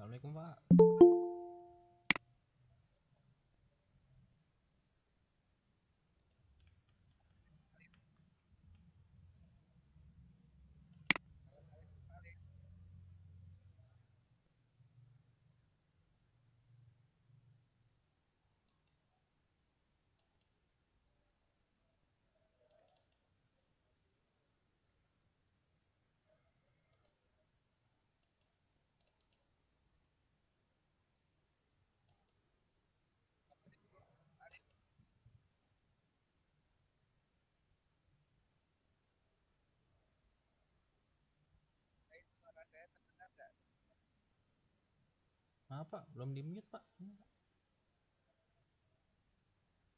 Assalamualaikum Pak. Maaf Pak, belum di mute Pak. Ini, Pak.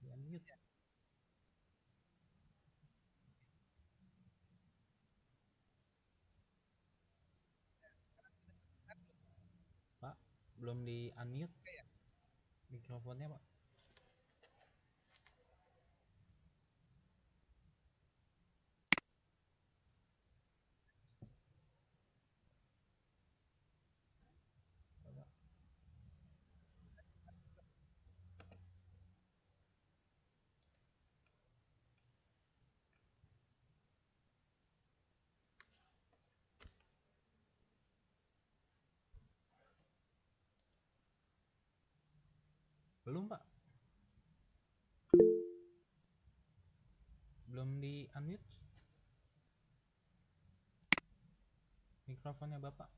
Di unmute. Pak, belum di unmute mikrofonnya Pak. Pak. Belum Pak. Belum di unmute mikrofonnya Bapak.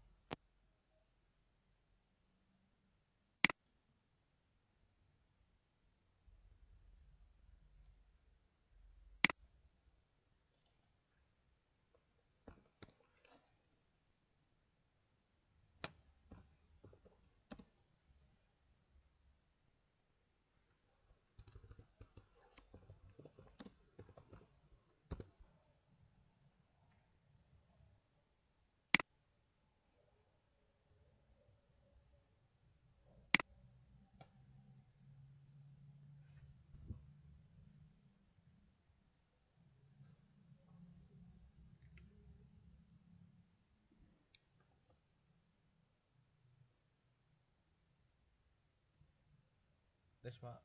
Tes Pak.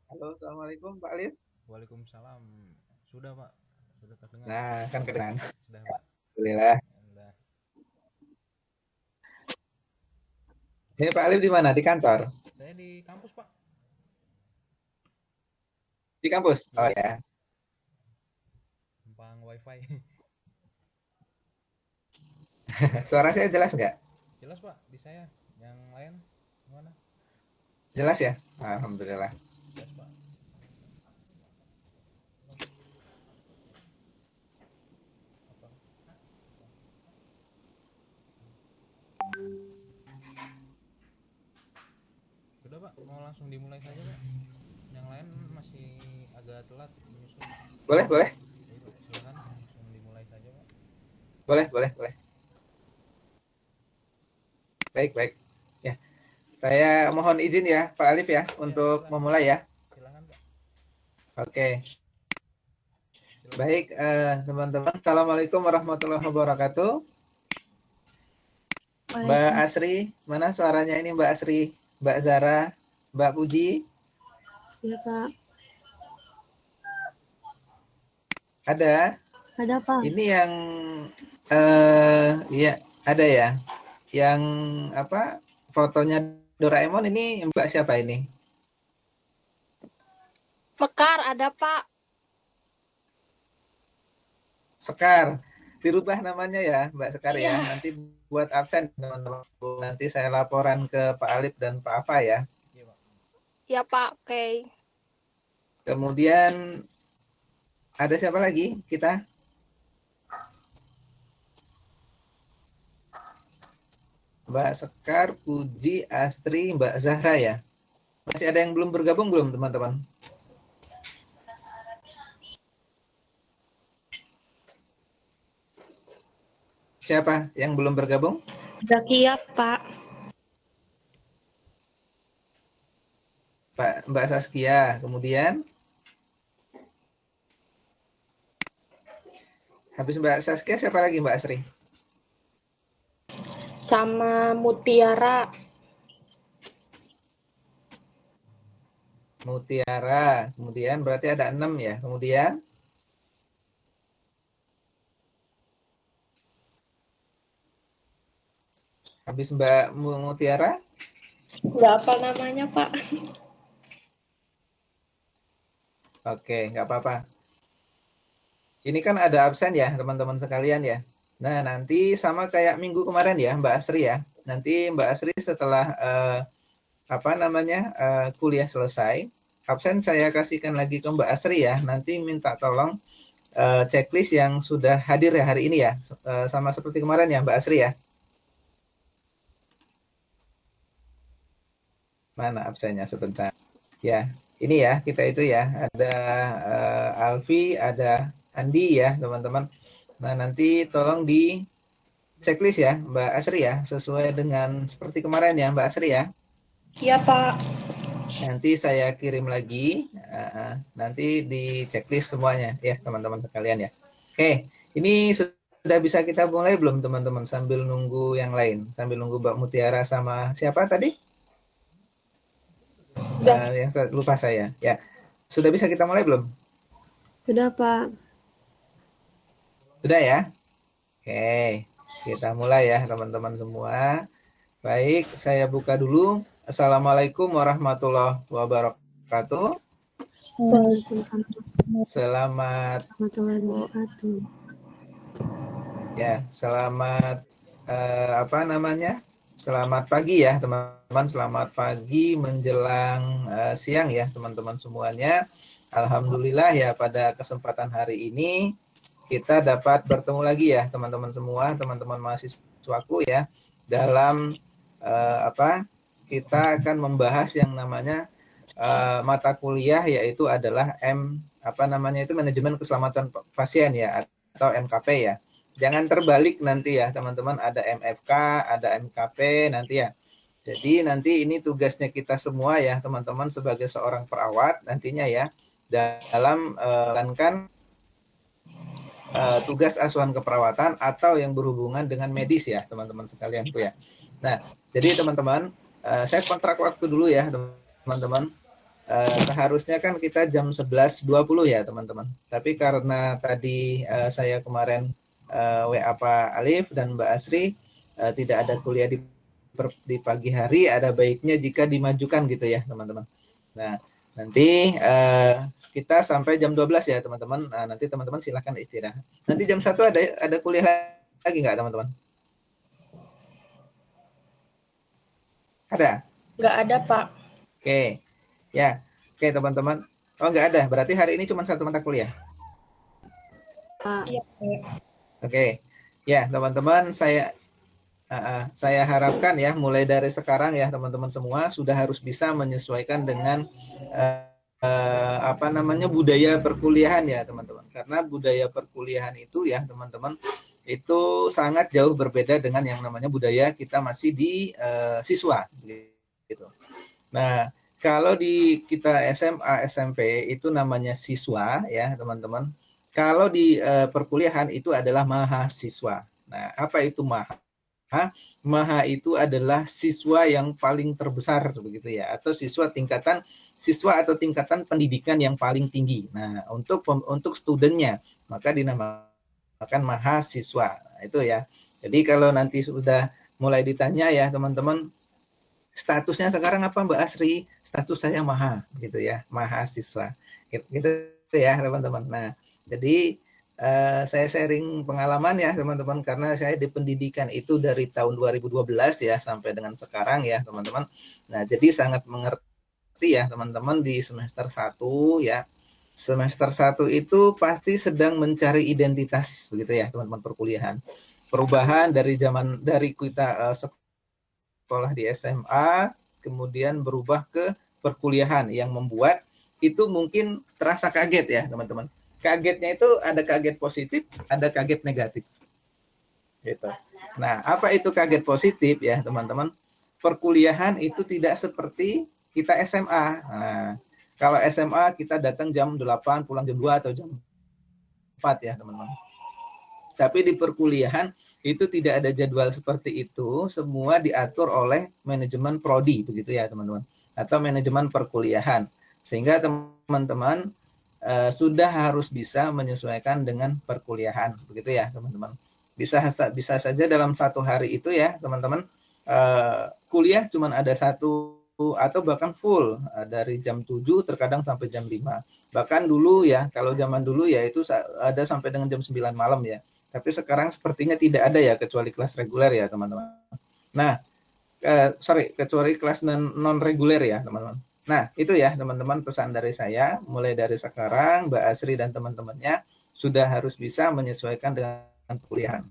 Halo, Assalamualaikum Pak Alif. Waalaikumsalam. Sudah Pak. Sudah terdengar. Nah, kan kedengaran. Sudah Pak. Alhamdulillah. Sudah. Ini Pak Alif di mana? Di kantor? Saya di kampus Pak. Di kampus? Iya Oh Pak. ya. Numpang wifi. Suara saya jelas nggak? Jelas Pak di saya. Yang lain gimana? Jelas ya? Alhamdulillah. Jelas Pak. Apa? Sudah Pak, mau langsung dimulai saja Pak. Yang lain masih agak telat menyusul. Boleh, boleh. Jadi Pak, silakan langsung dimulai saja Pak. Boleh, boleh, boleh. Baik, baik. Ya, saya mohon izin ya Pak Alif ya Ya untuk silakan, memulai ya. silakan Pak. Oke. Silakan. Baik, teman-teman. Assalamualaikum warahmatullahi wabarakatuh. Mbak Asri, mana suaranya ini Mbak Asri? Mbak Zara, Mbak Puji? Iya Pak. Ada? Ada Pak. Ini yang ya ada ya. Yang apa? Fotonya Doraemon ini Mbak siapa ini? Mekar ada Pak. Sekar. Dirubah namanya ya, Mbak Sekar ya. Iya. Nanti buat absen teman-teman. Nanti saya laporan ke Pak Alif dan Pak Afa ya. Iya Pak. Ya Pak. Oke. Kemudian ada siapa lagi kita? Mbak Sekar, Puji, Astri, Mbak Zahra ya. Masih ada yang belum bergabung belum teman-teman? Siapa yang belum bergabung? Zakia Pak. Mbak Saskia. Kemudian habis Mbak Saskia siapa lagi Mbak Asri? sama Mutiara. Mutiara. Kemudian berarti ada 6 ya. Kemudian habis Mbak Mutiara, Nggak apa namanya, Pak. oke, nggak apa-apa. Ini kan ada absen ya, teman-teman sekalian ya. Nah, nanti sama kayak minggu kemarin ya, Mbak Asri ya. Nanti Mbak Asri setelah kuliah selesai, absen saya kasihkan lagi ke Mbak Asri ya. Nanti minta tolong checklist yang sudah hadir ya hari ini ya, sama seperti kemarin ya Mbak Asri ya. Mana absennya sebentar. Ya, ini ya kita itu ya, ada Alfi, ada Andi ya teman-teman. Nah, nanti tolong di checklist ya Mbak Asri ya, sesuai dengan seperti kemarin ya Mbak Asri ya. Iya, Pak. Nanti saya kirim lagi, nanti di checklist semuanya ya teman-teman sekalian ya. Oke, ini sudah bisa kita mulai belum teman-teman, sambil nunggu yang lain, sambil nunggu Mbak Mutiara sama siapa tadi? Yang lupa saya ya. Sudah bisa kita mulai belum? Sudah, Pak. Sudah ya? Oke, kita mulai ya teman-teman semua. Baik, saya buka dulu. Assalamualaikum warahmatullahi wabarakatuh. Waalaikumsalam Selamat warahmatullahi wabarakatuh. ya, selamat Selamat pagi ya teman-teman. Selamat pagi menjelang siang ya teman-teman semuanya. Alhamdulillah ya pada kesempatan hari ini kita dapat bertemu lagi ya teman-teman semua, teman-teman mahasiswaku ya, dalam kita akan membahas yang namanya mata kuliah, yaitu adalah manajemen keselamatan pasien ya, atau MKP ya. Jangan terbalik nanti ya teman-teman, ada MFK, ada MKP nanti ya. Jadi nanti ini tugasnya kita semua ya teman-teman sebagai seorang perawat nantinya ya, dalam menjalankan tugas asuhan keperawatan atau yang berhubungan dengan medis ya teman-teman sekalian tuh ya. Nah, jadi teman-teman, saya kontrak waktu dulu ya teman-teman. Seharusnya kan kita jam 11.20 ya teman-teman. Tapi karena tadi saya kemarin WA Pak Alif dan Mbak Asri tidak ada kuliah di pagi hari, ada baiknya jika dimajukan gitu ya teman-teman. Nah, nanti kita sampai jam 12 ya teman-teman. Nah, nanti teman-teman silahkan istirahat. Nanti jam 1 ada kuliah lagi nggak teman-teman? Ada? Nggak ada, Pak. Oke. Ya, oke teman-teman. Oh, nggak ada. Berarti hari ini cuma satu mata kuliah. Pak. Iya, Pak. Oke. Ya, teman-teman, saya harapkan ya mulai dari sekarang ya teman-teman semua sudah harus bisa menyesuaikan dengan budaya perkuliahan ya teman-teman. Karena budaya perkuliahan itu ya teman-teman itu sangat jauh berbeda dengan yang namanya budaya kita masih di siswa gitu. Nah, kalau di kita SMA, SMP itu namanya siswa ya teman-teman. Kalau di perkuliahan itu adalah mahasiswa. Nah, apa itu maha? Maha itu adalah siswa yang paling terbesar begitu ya, atau siswa atau tingkatan pendidikan yang paling tinggi. Nah, untuk studentnya maka dinamakan mahasiswa. Nah, itu ya. Jadi kalau nanti sudah mulai ditanya ya teman-teman, statusnya sekarang apa Mbak Asri? Status saya maha gitu ya, mahasiswa. Gitu ya teman-teman. Nah, jadi saya sharing pengalaman ya teman-teman, karena saya di pendidikan itu dari tahun 2012 ya sampai dengan sekarang ya teman-teman. Nah, jadi sangat mengerti ya teman-teman di semester 1 ya. Semester 1 itu pasti sedang mencari identitas begitu ya teman-teman perkuliahan. Perubahan dari kita sekolah di SMA kemudian berubah ke perkuliahan yang membuat itu mungkin terasa kaget ya teman-teman. Kagetnya itu ada kaget positif, ada kaget negatif. Gitu. Nah, apa itu kaget positif ya, teman-teman? Perkuliahan itu tidak seperti kita SMA. Nah, kalau SMA kita datang jam 8, pulang jam 2 atau jam 4 ya, teman-teman. Tapi di perkuliahan itu tidak ada jadwal seperti itu, semua diatur oleh manajemen prodi begitu ya teman-teman, atau manajemen perkuliahan. Sehingga teman-teman sudah harus bisa menyesuaikan dengan perkuliahan begitu ya teman-teman. Bisa saja dalam satu hari itu ya teman-teman, kuliah cuma ada satu atau bahkan full dari jam 7 terkadang sampai jam 5. Bahkan dulu ya, kalau zaman dulu ya itu ada sampai dengan jam 9 malam ya. Tapi sekarang sepertinya tidak ada ya, kecuali kelas reguler ya teman-teman. Nah, kecuali kelas non reguler ya teman-teman. Nah, itu ya teman-teman pesan dari saya, mulai dari sekarang Mbak Asri dan teman-temannya sudah harus bisa menyesuaikan dengan kuliahan.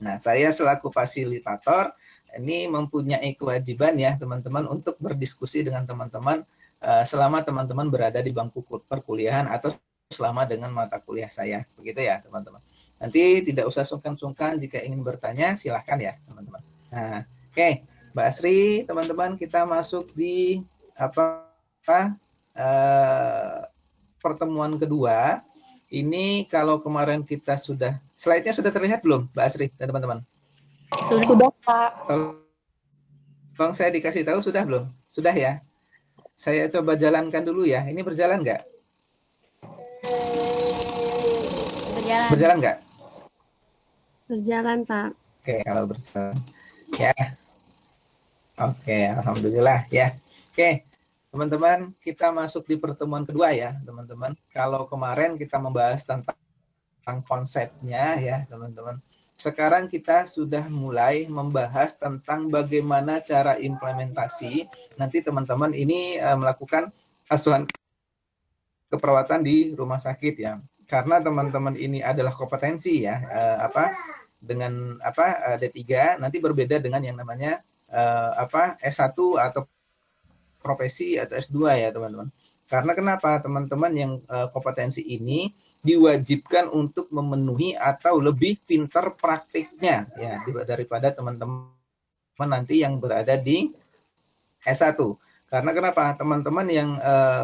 Nah, saya selaku fasilitator ini mempunyai kewajiban ya teman-teman untuk berdiskusi dengan teman-teman selama teman-teman berada di bangku perkuliahan atau selama dengan mata kuliah saya. Begitu ya teman-teman. Nanti tidak usah sungkan-sungkan jika ingin bertanya, silahkan ya teman-teman. Nah, oke, Mbak Asri, teman-teman kita masuk di pertemuan kedua. Ini kalau kemarin kita sudah, slide-nya sudah terlihat belum, Mbak Asri dan teman-teman? Sudah, Pak. Tolong saya dikasih tahu sudah belum? Sudah ya? Saya coba jalankan dulu ya. Ini berjalan nggak? Berjalan. Berjalan nggak? Berjalan, Pak. Oke, kalau berjalan. Ya. Oke, alhamdulillah ya. Oke, teman-teman, kita masuk di pertemuan kedua ya, teman-teman. Kalau kemarin kita membahas tentang konsepnya ya, teman-teman. Sekarang kita sudah mulai membahas tentang bagaimana cara implementasi. Nanti teman-teman ini melakukan asuhan keperawatan di rumah sakit ya. Karena teman-teman ini adalah kompetensi ya, dengan D3 nanti berbeda dengan yang namanya S1 atau profesi atau S2 ya teman-teman. Karena kenapa teman-teman yang kompetensi ini diwajibkan untuk memenuhi atau lebih pintar praktiknya ya daripada teman-teman nanti yang berada di S1. Karena kenapa teman-teman yang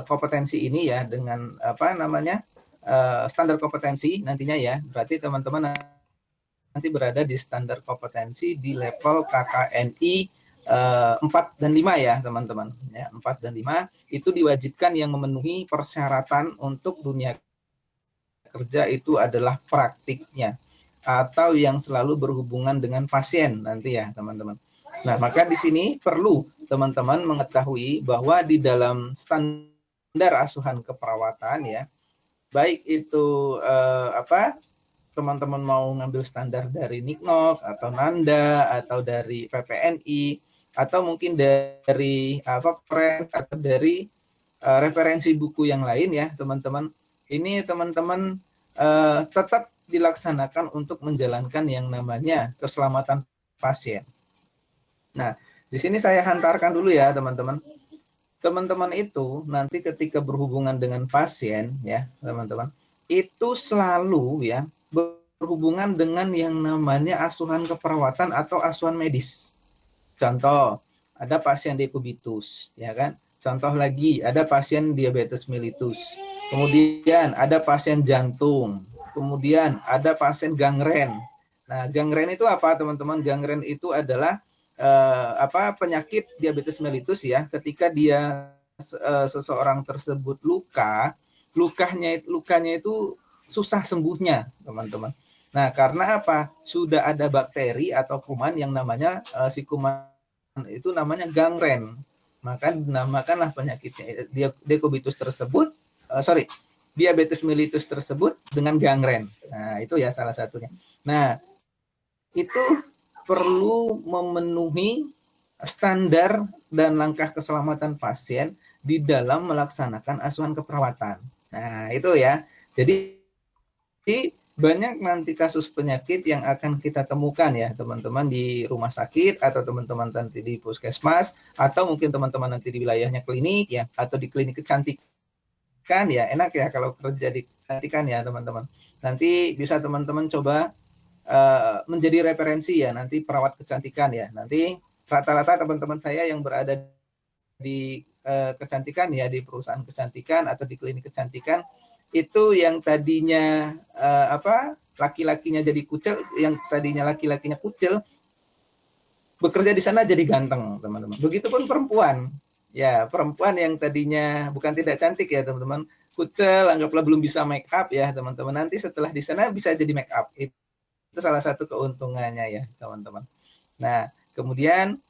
kompetensi ini ya dengan standar kompetensi nantinya ya, berarti teman-teman nanti berada di standar kompetensi di level KKNI 4 dan 5 ya teman-teman ya, 4 dan 5 itu diwajibkan yang memenuhi persyaratan untuk dunia kerja itu adalah praktiknya atau yang selalu berhubungan dengan pasien nanti ya teman-teman. Nah, maka di sini perlu teman-teman mengetahui bahwa di dalam standar asuhan keperawatan ya, baik itu teman-teman mau ngambil standar dari NIKNOK atau NANDA atau dari PPNI atau mungkin dari PREN atau dari referensi buku yang lain ya teman-teman. Ini teman-teman tetap dilaksanakan untuk menjalankan yang namanya keselamatan pasien. Nah, di sini saya hantarkan dulu ya teman-teman. Teman-teman itu nanti ketika berhubungan dengan pasien ya teman-teman, itu selalu ya berhubungan dengan yang namanya asuhan keperawatan atau asuhan medis. Contoh, ada pasien dekubitus, ya kan? Contoh lagi, ada pasien diabetes mellitus. Kemudian ada pasien jantung. Kemudian ada pasien gangren. Nah, gangren itu apa, teman-teman? Gangren itu adalah penyakit diabetes mellitus ya. Ketika dia seseorang tersebut lukanya itu susah sembuhnya, teman-teman. Nah, karena apa? Sudah ada bakteri atau kuman yang namanya si kuman itu namanya gangren. Maka dinamakanlah penyakitnya dekubitus tersebut, diabetes mellitus tersebut dengan gangren. Nah, itu ya salah satunya. Nah, itu perlu memenuhi standar dan langkah keselamatan pasien di dalam melaksanakan asuhan keperawatan. Nah, itu ya. Jadi banyak nanti kasus penyakit yang akan kita temukan ya teman-teman di rumah sakit atau teman-teman nanti di puskesmas atau mungkin teman-teman nanti di wilayahnya klinik ya atau di klinik kecantikan ya, enak ya kalau kerja di kecantikan ya teman-teman. Nanti bisa teman-teman coba menjadi referensi ya nanti perawat kecantikan ya. Nanti rata-rata teman-teman saya yang berada di kecantikan ya di perusahaan kecantikan atau di klinik kecantikan itu yang tadinya laki-lakinya jadi kucel, yang tadinya laki-lakinya kucel bekerja di sana jadi ganteng, teman-teman. Begitupun perempuan. Ya, perempuan yang tadinya bukan tidak cantik ya, teman-teman, kucel, anggaplah belum bisa make up ya, teman-teman. Nanti setelah di sana bisa jadi make up. Itu salah satu keuntungannya ya, teman-teman. Nah, kemudian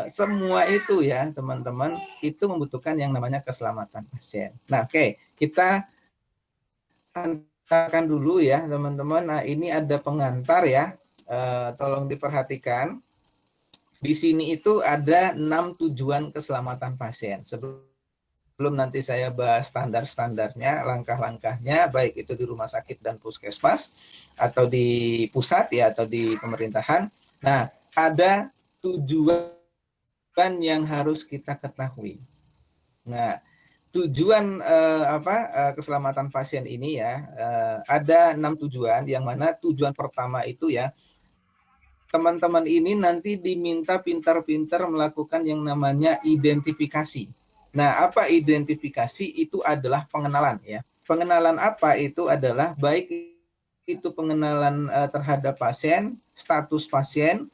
semua itu ya, teman-teman, itu membutuhkan yang namanya keselamatan pasien. Nah, oke, kita antarkan dulu ya, teman-teman. Nah, ini ada pengantar ya. Tolong diperhatikan. Di sini itu ada 6 tujuan keselamatan pasien. Sebelum nanti saya bahas standar-standarnya, langkah-langkahnya, baik itu di rumah sakit dan puskesmas, atau di pusat ya, atau di pemerintahan. Nah, ada tujuan yang harus kita ketahui. Nah, tujuan keselamatan pasien ini ya, ada 6 tujuan, yang mana tujuan pertama itu ya, teman-teman ini nanti diminta pintar-pintar melakukan yang namanya identifikasi. Nah, apa identifikasi? Itu adalah pengenalan ya. Pengenalan apa? Itu adalah baik itu pengenalan terhadap pasien, status pasien,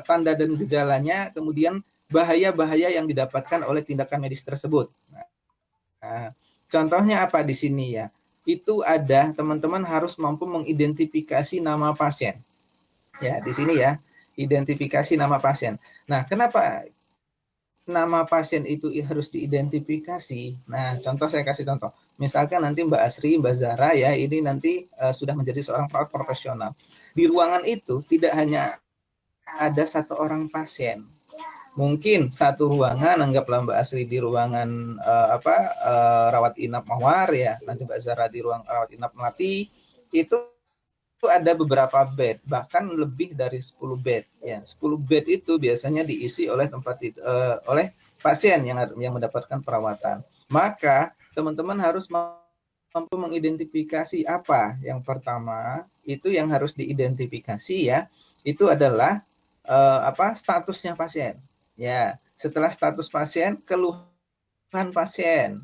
tanda dan gejalanya, kemudian bahaya-bahaya yang didapatkan oleh tindakan medis tersebut. Nah, contohnya apa di sini ya? Itu ada teman-teman harus mampu mengidentifikasi nama pasien. Ya, di sini ya, identifikasi nama pasien. Nah, kenapa nama pasien itu harus diidentifikasi? Nah, contoh saya kasih contoh. Misalkan nanti Mbak Asri, Mbak Zara ya, ini nanti sudah menjadi seorang perawat profesional. Di ruangan itu tidak hanya ada satu orang pasien. Mungkin satu ruangan, anggaplah Mbak Asri di ruangan rawat inap Mawar ya, nanti Mbak Zara di ruang rawat inap Melati, itu ada beberapa bed, bahkan lebih dari 10 bed ya. 10 bed itu biasanya diisi oleh oleh pasien yang mendapatkan perawatan. Maka teman-teman harus mampu mengidentifikasi apa. Yang pertama itu yang harus diidentifikasi ya, itu adalah statusnya pasien. Ya, setelah status pasien, keluhan pasien.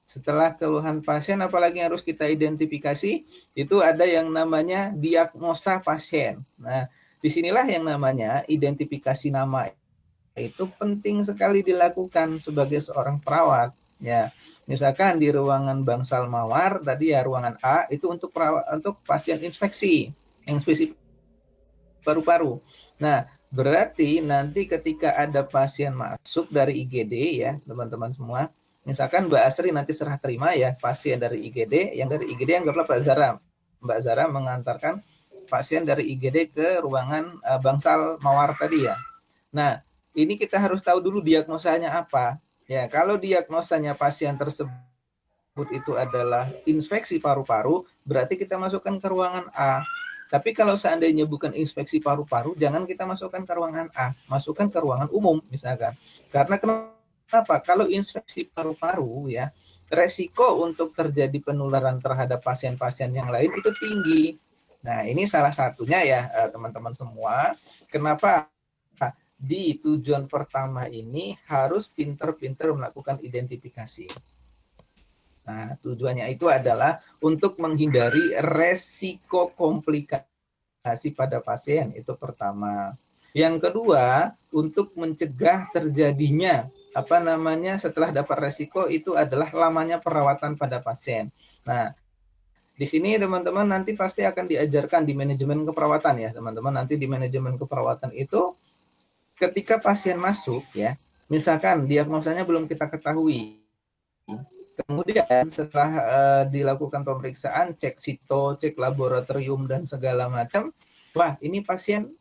Setelah keluhan pasien, apalagi yang harus kita identifikasi, itu ada yang namanya diagnosa pasien. Nah, disinilah yang namanya identifikasi nama itu penting sekali dilakukan sebagai seorang perawat. Ya, misalkan di ruangan Bangsal Mawar, tadi ya ruangan A, itu untuk pasien inspeksi paru-paru. Nah, berarti nanti ketika ada pasien masuk dari IGD ya, teman-teman semua, misalkan Mbak Asri nanti serah terima ya pasien dari IGD, yang dari IGD anggaplah Mbak Zara. Mbak Zara mengantarkan pasien dari IGD ke ruangan Bangsal Mawar tadi ya. Nah, ini kita harus tahu dulu diagnosanya apa. Ya, kalau diagnosanya pasien tersebut itu adalah inspeksi paru-paru, berarti kita masukkan ke ruangan A. Tapi kalau seandainya bukan inspeksi paru-paru, jangan kita masukkan ke ruangan A, masukkan ke ruangan umum misalkan. Karena kenapa? Kalau inspeksi paru-paru ya, resiko untuk terjadi penularan terhadap pasien-pasien yang lain itu tinggi. Nah, ini salah satunya ya teman-teman semua. Kenapa di tujuan pertama ini harus pintar-pintar melakukan identifikasi. Nah, tujuannya itu adalah untuk menghindari resiko komplikasi pada pasien, itu pertama. Yang kedua, untuk mencegah terjadinya setelah dapat resiko itu adalah lamanya perawatan pada pasien. Nah, di sini teman-teman nanti pasti akan diajarkan di manajemen keperawatan ya, teman-teman. Nanti di manajemen keperawatan itu ketika pasien masuk ya, misalkan diagnosanya belum kita ketahui. Kemudian setelah dilakukan pemeriksaan, cek sito, cek laboratorium dan segala macam, wah ini pasien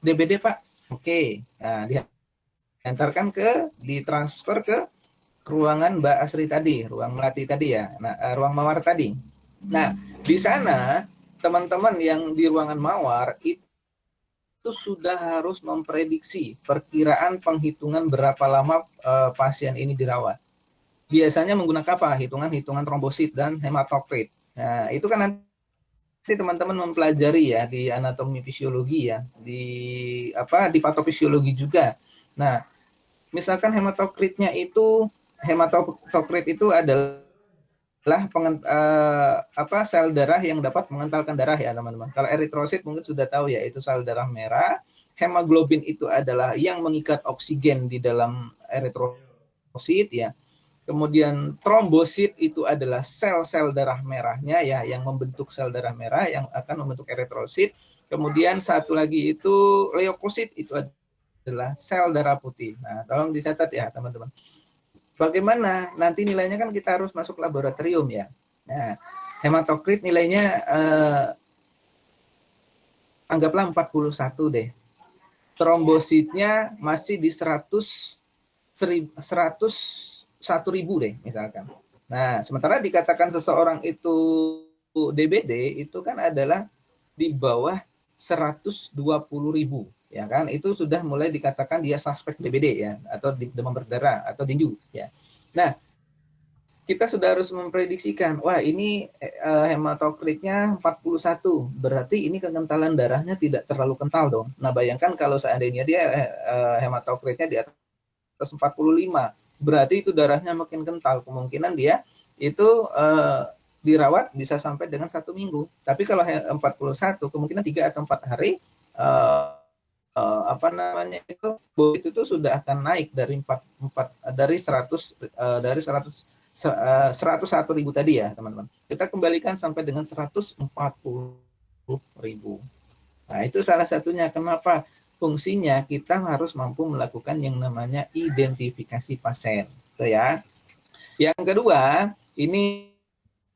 DBD Pak, oke, nah diantarkan ditransfer ke ruangan Mbak Asri tadi, ruang Melati tadi ya, nah ruang Mawar tadi. Nah di sana teman-teman yang di ruangan Mawar itu sudah harus memprediksi perkiraan penghitungan berapa lama pasien ini dirawat. Biasanya menggunakan apa? Hitungan trombosit dan hematokrit. Nah, itu kan nanti teman-teman mempelajari ya di anatomi fisiologi ya, di patofisiologi juga. Nah, misalkan hematokritnya itu hematokrit itu adalah sel darah yang dapat mengentalkan darah ya teman-teman. Kalau eritrosit mungkin sudah tahu ya, itu sel darah merah. Hemoglobin itu adalah yang mengikat oksigen di dalam eritrosit ya. Kemudian trombosit itu adalah sel-sel darah merahnya ya, yang membentuk sel darah merah yang akan membentuk eritrosit. Kemudian satu lagi itu leukosit, itu adalah sel darah putih. Nah, tolong dicatat ya teman-teman. Bagaimana nanti nilainya kan kita harus masuk laboratorium ya. Nah, hematokrit nilainya anggaplah 41 deh. Trombositnya masih di 101.000 deh misalkan. Nah, sementara dikatakan seseorang itu DBD itu kan adalah di bawah 120.000 ya kan, itu sudah mulai dikatakan dia suspek DBD ya, atau demam berdarah atau tinju ya. Nah, kita sudah harus memprediksikan, wah ini hematokritnya 41, berarti ini kekentalan darahnya tidak terlalu kental dong. Nah, bayangkan kalau seandainya dia hematokritnya di atas 45, berarti itu darahnya makin kental, kemungkinan dia itu dirawat bisa sampai dengan 1 minggu. Tapi kalau 41, kemungkinan 3 atau 4 hari itu sudah akan naik dari 101.000 tadi ya teman-teman. Kita kembalikan sampai dengan 140.000. Nah, itu salah satunya kenapa fungsinya kita harus mampu melakukan yang namanya identifikasi pasien. Itu ya. Yang kedua, ini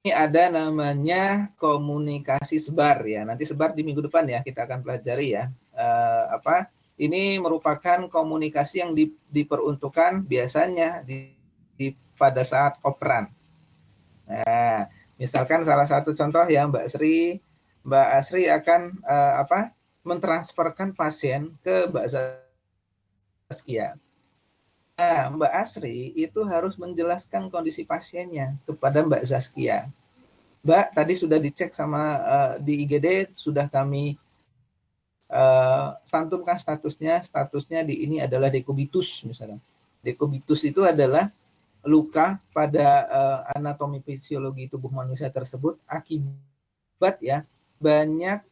ada namanya komunikasi sebar ya. Nanti sebar di minggu depan ya, kita akan pelajari ya. Ini merupakan komunikasi yang diperuntukkan biasanya pada saat operan. Nah, misalkan salah satu contoh ya, Mbak Asri akan mentransferkan pasien ke Mbak Zaskia. Nah, Mbak Asri itu harus menjelaskan kondisi pasiennya kepada Mbak Zaskia. Mbak, tadi sudah dicek sama di IGD, sudah kami santumkan statusnya di ini adalah dekubitus misalnya. Dekubitus itu adalah luka pada anatomi fisiologi tubuh manusia tersebut akibat ya banyak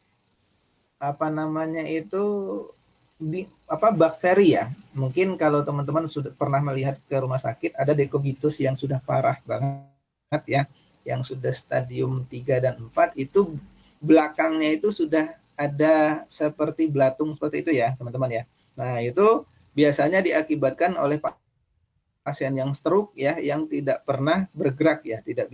bakteri ya. Mungkin kalau teman-teman sudah pernah melihat ke rumah sakit, ada dekubitus yang sudah parah banget ya, yang sudah stadium 3 dan 4, itu belakangnya itu sudah ada seperti belatung seperti itu ya teman-teman ya. Nah, itu biasanya diakibatkan oleh pasien yang stroke ya, yang tidak pernah bergerak ya, tidak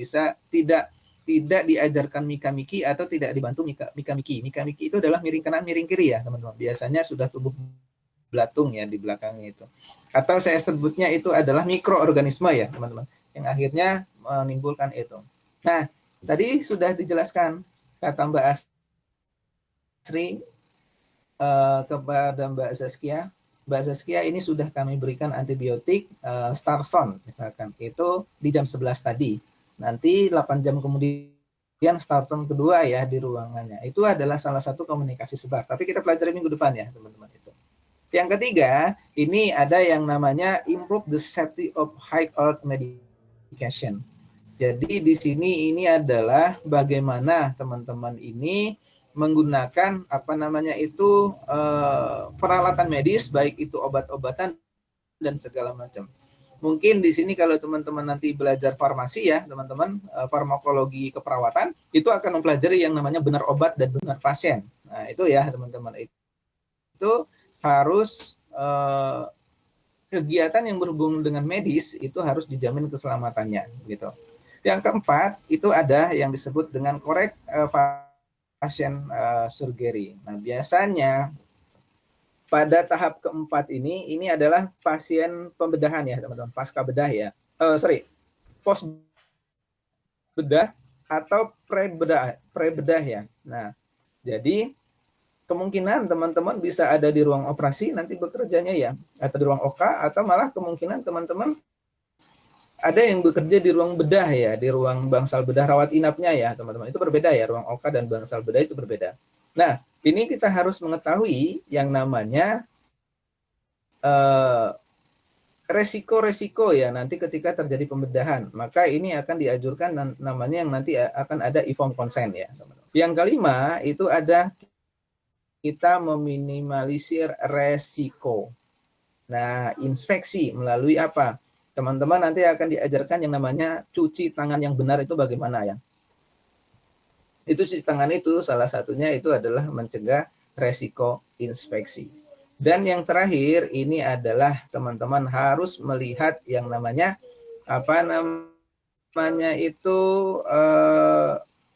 diajarkan mika-miki atau tidak dibantu mika-miki. Mika-miki itu adalah miring kanan, miring kiri ya teman-teman. Biasanya sudah tubuh belatung ya di belakangnya itu. Atau saya sebutnya itu adalah mikroorganisme ya teman-teman, yang akhirnya menimbulkan itu. Nah, tadi sudah dijelaskan kata Mbak Asri kepada Mbak Zaskia. Mbak Zaskia, ini sudah kami berikan antibiotik Starson misalkan, itu di jam 11 tadi. Nanti 8 jam kemudian Starson kedua ya di ruangannya. Itu adalah salah satu komunikasi sebar. Tapi kita pelajari minggu depan ya teman-teman itu. Yang ketiga, ini ada yang namanya improve the safety of high alert medication. Jadi di sini ini adalah bagaimana teman-teman ini menggunakan peralatan medis, baik itu obat-obatan dan segala macam. Mungkin di sini kalau teman-teman nanti belajar farmasi ya teman-teman, farmakologi keperawatan, itu akan mempelajari yang namanya benar obat dan benar pasien. Nah itu ya teman-teman, itu harus kegiatan yang berhubungan dengan medis itu harus dijamin keselamatannya gitu. Yang keempat itu ada yang disebut dengan korek pasien surgery. Nah, biasanya pada tahap keempat ini adalah pasien pembedahan ya, teman-teman, pasca bedah ya. Pos bedah atau pre-bedah ya. Nah, jadi kemungkinan teman-teman bisa ada di ruang operasi nanti bekerjanya ya, atau di ruang OK, atau malah kemungkinan teman-teman ada yang bekerja di ruang bedah ya, di ruang bangsal bedah rawat inapnya ya teman-teman. Itu berbeda ya, ruang OK dan bangsal bedah itu berbeda. Nah, ini kita harus mengetahui yang namanya resiko-resiko ya nanti ketika terjadi pembedahan, maka ini akan dianjurkan namanya yang nanti akan ada informed consent ya. Yang kelima itu ada kita meminimalisir resiko. Nah, inspeksi melalui apa? Teman-teman nanti akan diajarkan yang namanya cuci tangan yang benar itu bagaimana ya. Itu cuci tangan itu salah satunya itu adalah mencegah resiko inspeksi. Dan yang terakhir ini adalah teman-teman harus melihat yang namanya apa namanya itu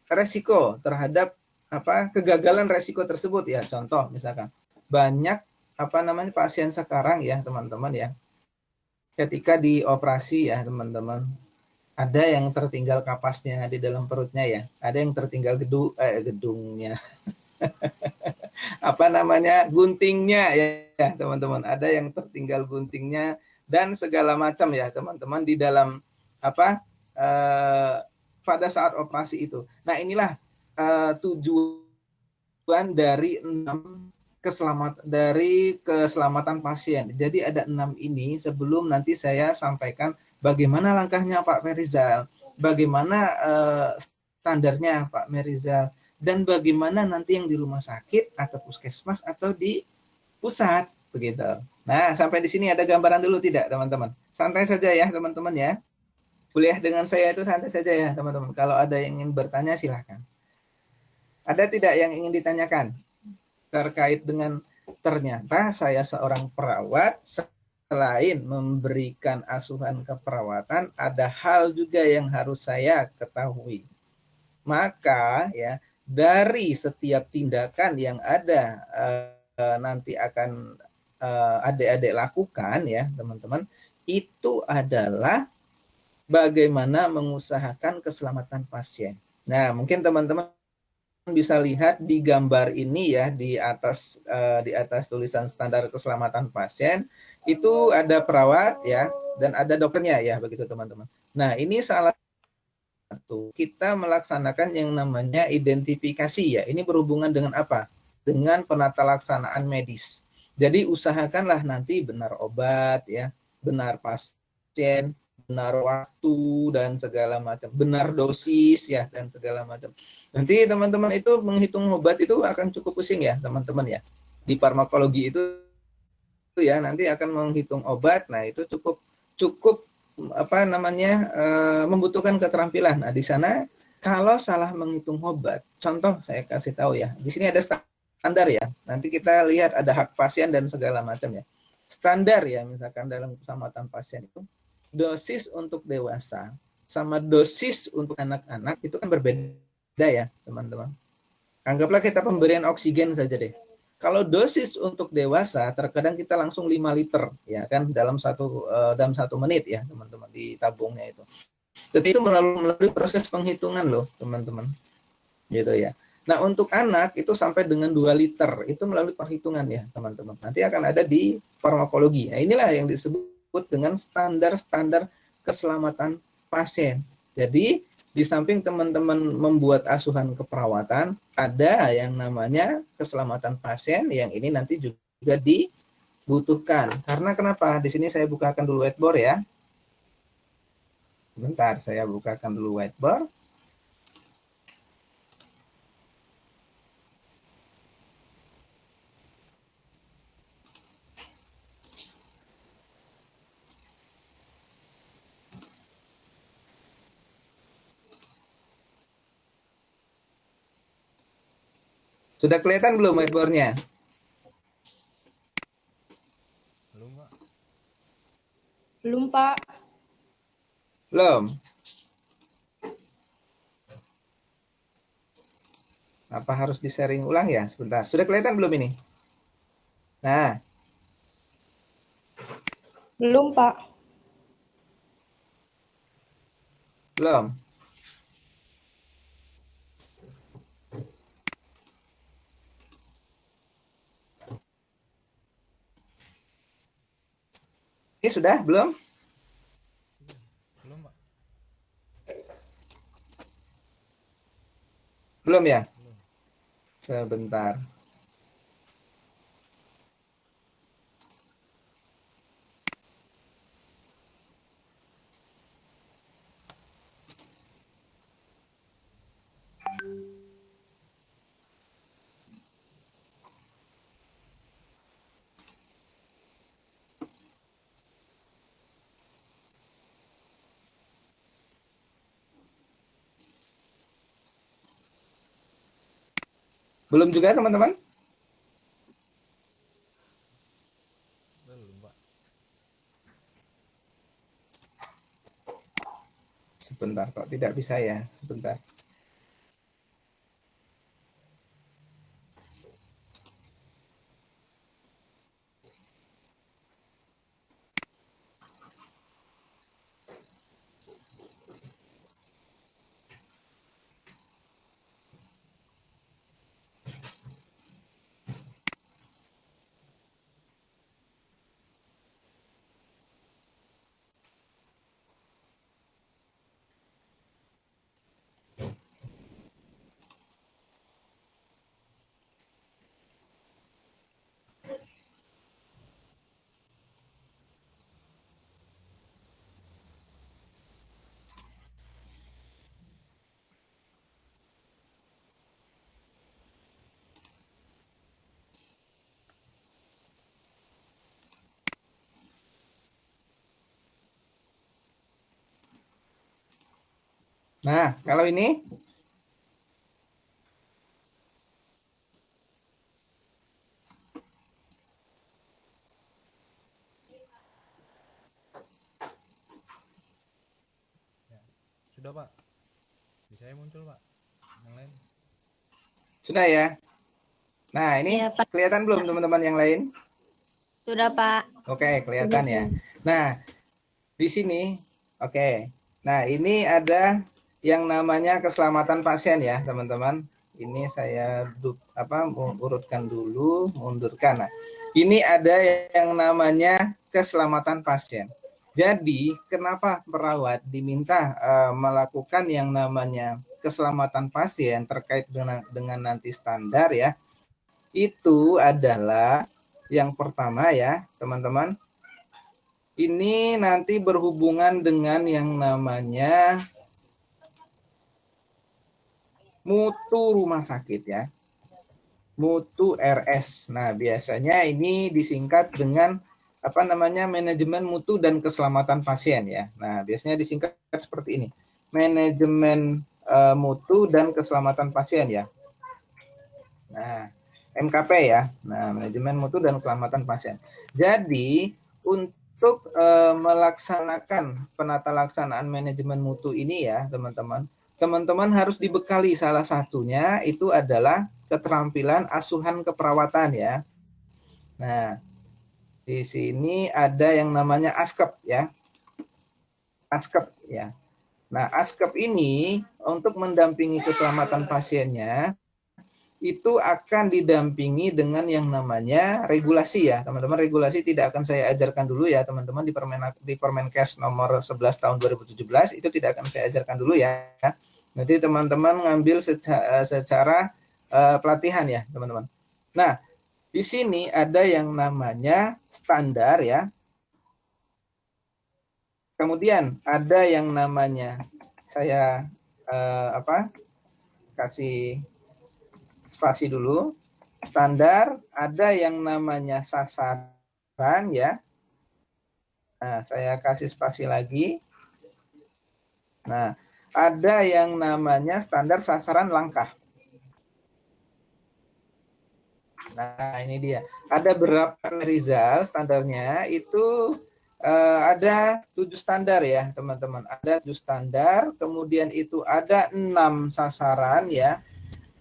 resiko terhadap apa kegagalan resiko tersebut ya. Contoh misalkan banyak apa namanya pasien sekarang ya teman-teman ya. Ketika dioperasi ya teman-teman, ada yang tertinggal kapasnya di dalam perutnya ya, ada yang tertinggal gedungnya apa namanya guntingnya ya teman-teman, ada yang tertinggal guntingnya dan segala macam ya teman-teman di dalam apa pada saat operasi itu. Nah inilah tujuan dari keselamatan pasien. Jadi ada 6 ini sebelum nanti saya sampaikan bagaimana langkahnya Pak Merizal, bagaimana standarnya Pak Merizal, dan bagaimana nanti yang di rumah sakit atau puskesmas atau di pusat begitu. Nah, sampai di sini ada gambaran dulu tidak, teman-teman? Santai saja ya, teman-teman ya. Kuliah dengan saya itu santai saja ya, teman-teman. Kalau ada yang ingin bertanya silahkan. Ada tidak yang ingin ditanyakan terkait dengan ternyata saya seorang perawat, selain memberikan asuhan keperawatan, ada hal juga yang harus saya ketahui. Maka ya dari setiap tindakan yang ada nanti akan adik-adik lakukan ya teman-teman, itu adalah bagaimana mengusahakan keselamatan pasien. Nah mungkin teman-teman bisa lihat di gambar ini ya di atas tulisan standar keselamatan pasien itu ada perawat ya dan ada dokternya ya begitu teman-teman. Nah ini salah satu kita melaksanakan yang namanya identifikasi ya. Ini berhubungan dengan apa? Dengan penata laksanaan medis. Jadi usahakanlah nanti benar obat ya, benar pasien, benar waktu dan segala macam, benar dosis ya dan segala macam. Nanti teman-teman itu menghitung obat itu akan cukup pusing ya teman-teman ya. Di farmakologi itu ya nanti akan menghitung obat. Nah itu cukup apa namanya membutuhkan keterampilan. Nah di sana kalau salah menghitung obat, contoh saya kasih tahu ya, di sini ada standar ya. Nanti kita lihat ada hak pasien dan segala macam ya. Standar ya misalkan dalam keselamatan pasien itu dosis untuk dewasa sama dosis untuk anak-anak itu kan berbeda ya teman-teman. Anggaplah kita pemberian oksigen saja deh. Kalau dosis untuk dewasa terkadang kita langsung 5 liter ya kan dalam satu menit ya teman-teman di tabungnya itu. Jadi itu melalui proses penghitungan loh teman-teman. Gitu ya. Nah, untuk anak itu sampai dengan 2 liter itu melalui perhitungan ya teman-teman. Nanti akan ada di farmakologi. Nah, inilah yang disebut dengan standar-standar keselamatan pasien. Jadi di samping teman-teman membuat asuhan keperawatan, ada yang namanya keselamatan pasien yang ini nanti juga dibutuhkan. Karena kenapa? Di sini saya bukakan dulu whiteboard ya. Bentar, saya bukakan dulu whiteboard. Sudah kelihatan belum whiteboard-nya? Belum, Pak. Belum, Pak. Belum. Apa harus di-sharing ulang ya? Sebentar. Sudah kelihatan belum ini? Nah. Belum, Pak. Belum. Ini sudah belum? Belum, Pak. Belum ya? Belum. Sebentar. Belum juga teman-teman? Belum, Pak. Sebentar kok tidak bisa ya, sebentar. Nah, kalau ini Ya. Sudah, Pak. Di saya muncul, Pak. Yang lain. sudah ya. Nah, ini Iya, Pak. kelihatan belum teman-teman yang lain? Sudah, Pak. Oke, kelihatan ya. Nah, di sini, oke. Nah, ini ada yang namanya keselamatan pasien ya, teman-teman. Ini saya urutkan dulu, mundurkan. Nah, ini ada yang namanya keselamatan pasien. Jadi, kenapa perawat diminta melakukan yang namanya keselamatan pasien terkait dengan nanti standar ya? Itu adalah yang pertama ya, teman-teman. Ini nanti berhubungan dengan yang namanya mutu rumah sakit ya. Mutu RS. Nah, biasanya ini disingkat dengan apa namanya manajemen mutu dan keselamatan pasien ya. Nah, biasanya disingkat seperti ini. Manajemen mutu dan keselamatan pasien ya. Nah, MKP ya. Nah, manajemen mutu dan keselamatan pasien. Jadi, untuk melaksanakan penata laksanaan manajemen mutu ini ya, teman-teman. Teman-teman harus dibekali salah satunya itu adalah keterampilan asuhan keperawatan ya. Nah, di sini ada yang namanya ASKEP ya. ASKEP ya. Nah, ASKEP ini untuk mendampingi keselamatan pasiennya itu akan didampingi dengan yang namanya regulasi ya teman-teman. Regulasi tidak akan saya ajarkan dulu ya teman-teman di Permenkes nomor 11 tahun 2017 itu tidak akan saya ajarkan dulu ya. Nanti teman-teman ngambil secara pelatihan ya teman-teman. Nah, di sini ada yang namanya standar ya. Kemudian ada yang namanya saya kasih spasi dulu. Standar, ada yang namanya sasaran ya. Nah, saya kasih spasi lagi. Nah, ada yang namanya standar sasaran langkah. Nah, ini dia. Ada berapa Rizal standarnya itu ada 7 standar ya, teman-teman. Ada 7 standar, kemudian itu ada 6 sasaran ya.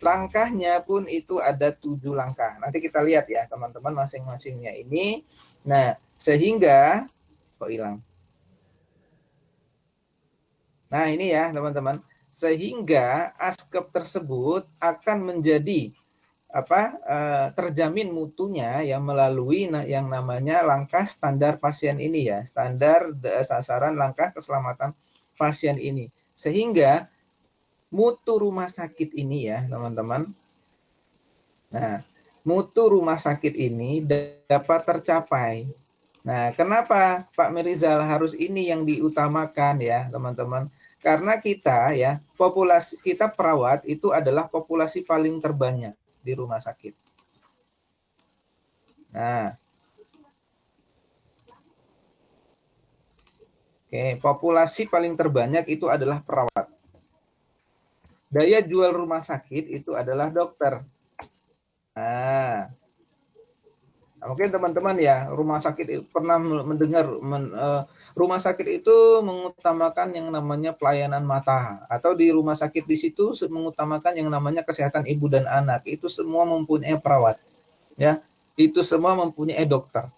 Langkahnya pun itu ada 7 langkah. Nanti kita lihat ya teman-teman masing-masingnya ini. Nah, sehingga kok hilang. Nah, ini ya teman-teman. Sehingga ASKEP tersebut akan menjadi terjamin mutunya yang melalui yang namanya langkah standar pasien ini ya. Standar sasaran langkah keselamatan pasien ini. Sehingga mutu rumah sakit ini ya teman-teman. Nah, mutu rumah sakit ini dapat tercapai. Nah, kenapa Pak Mirizal harus ini yang diutamakan ya teman-teman? Karena kita ya, populasi kita perawat itu adalah populasi paling terbanyak di rumah sakit. Nah, oke, populasi paling terbanyak itu adalah perawat. Daya jual rumah sakit itu adalah dokter. Nah, mungkin teman-teman ya rumah sakit pernah mendengar rumah sakit itu mengutamakan yang namanya pelayanan mata, atau di rumah sakit di situ mengutamakan yang namanya kesehatan ibu dan anak. Itu semua mempunyai perawat, ya. Itu semua mempunyai dokter.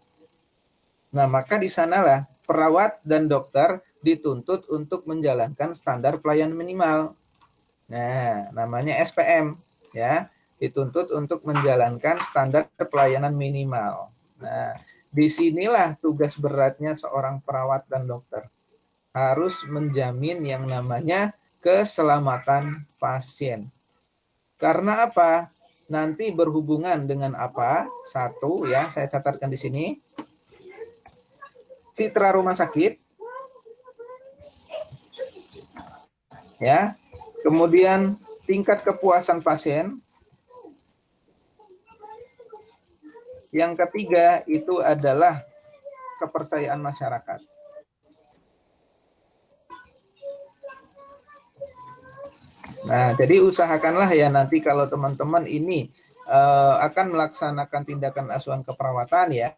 Nah, maka di sanalah perawat dan dokter dituntut untuk menjalankan standar pelayanan minimal. Nah, namanya SPM, ya. Dituntut untuk menjalankan standar pelayanan minimal. Nah, disinilah tugas beratnya seorang perawat dan dokter. Harus menjamin yang namanya keselamatan pasien. Karena apa? Nanti berhubungan dengan apa? Satu, ya, saya catatkan di sini. Citra rumah sakit, ya. Kemudian tingkat kepuasan pasien. Yang ketiga itu adalah kepercayaan masyarakat. Nah, jadi usahakanlah ya nanti kalau teman-teman ini akan melaksanakan tindakan asuhan keperawatan ya.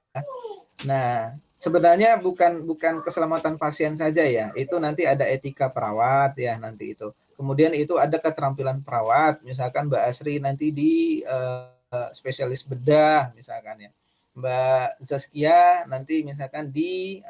Nah, sebenarnya bukan keselamatan pasien saja ya. Itu nanti ada etika perawat ya nanti itu. Kemudian itu ada keterampilan perawat. Misalkan Mbak Asri nanti di spesialis bedah misalkan ya. Mbak Zaskia nanti misalkan di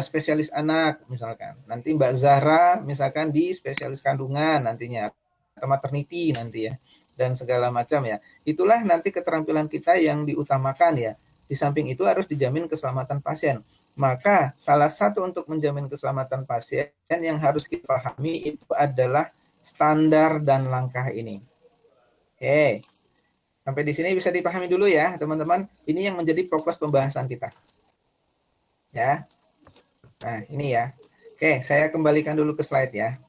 spesialis anak misalkan. Nanti Mbak Zahra misalkan di spesialis kandungan nantinya atau maternity nanti ya dan segala macam ya. Itulah nanti keterampilan kita yang diutamakan ya. Di samping itu harus dijamin keselamatan pasien. Maka salah satu untuk menjamin keselamatan pasien yang harus kita pahami itu adalah standar dan langkah ini. Oke. Sampai di sini bisa dipahami dulu ya, teman-teman. Ini yang menjadi fokus pembahasan kita. Ya. Nah, ini ya. Oke, saya kembalikan dulu ke slide ya.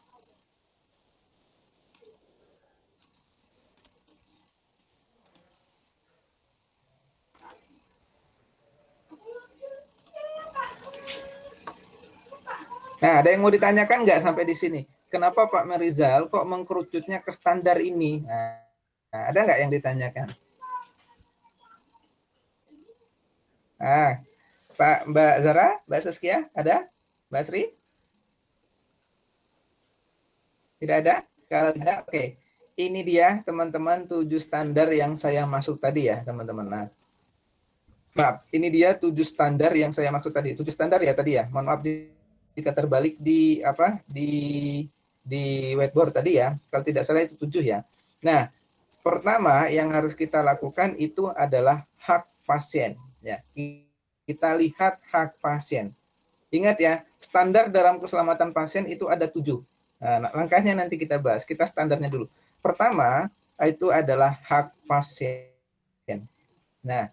Nah, ada yang mau ditanyakan nggak sampai di sini? Kenapa Pak Merizal kok mengkerucutnya ke standar ini? Nah, ada nggak yang ditanyakan? Mbak Zara, Mbak Saskia, ada? Mbak Sri? Tidak ada? Kalau tidak, oke. Ini dia teman-teman 7 standar yang saya masuk tadi ya teman-teman. Nah, maaf, ini dia 7 standar yang saya maksud tadi. 7 standar ya tadi ya. Mohon maaf jika terbalik di di whiteboard tadi ya. Kalau tidak salah itu 7 ya. Nah, pertama yang harus kita lakukan itu adalah hak pasien ya. Kita lihat hak pasien. Ingat ya, standar dalam keselamatan pasien itu ada 7. Nah, langkahnya nanti kita bahas. Kita standarnya dulu. Pertama, itu adalah hak pasien. Nah,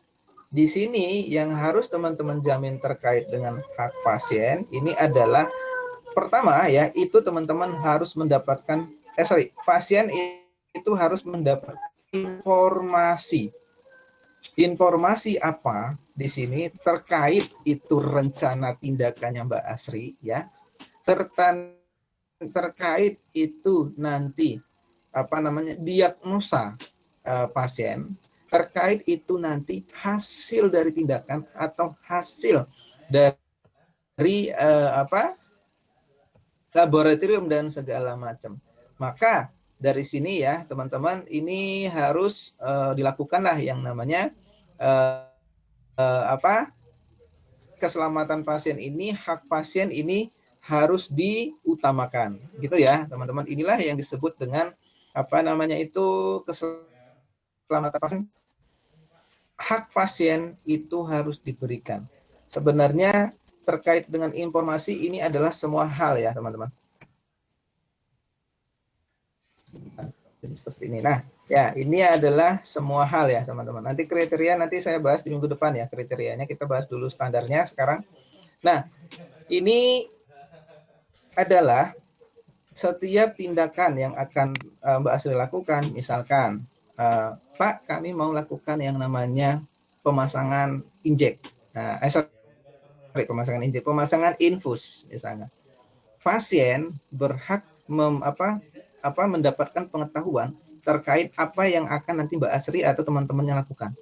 di sini yang harus teman-teman jamin terkait dengan hak pasien, ini adalah pertama ya, itu teman-teman harus mendapatkan, pasien itu harus mendapat informasi. Informasi apa di sini terkait itu rencana tindakannya Mbak Asri ya. Terkait itu nanti diagnosa pasien, terkait itu nanti hasil dari tindakan atau hasil dari laboratorium dan segala macam. Maka dari sini ya teman-teman ini harus dilakukanlah yang namanya keselamatan pasien ini, hak pasien ini harus diutamakan gitu ya teman-teman. Inilah yang disebut dengan keselamatan pasien. Hak pasien itu harus diberikan. Sebenarnya terkait dengan informasi ini adalah semua hal ya teman-teman. Seperti ini. Nah, ya ini adalah semua hal ya teman-teman. Nanti kriteria nanti saya bahas di minggu depan ya kriterianya. Kita bahas dulu standarnya sekarang. Nah, ini adalah setiap tindakan yang akan Mbak Asri lakukan. Misalkan, Pak, kami mau lakukan yang namanya pemasangan injek. Pemasangan infus misalnya. Pasien berhak mendapatkan pengetahuan terkait apa yang akan nanti Mbak Asri atau teman-temannya lakukan.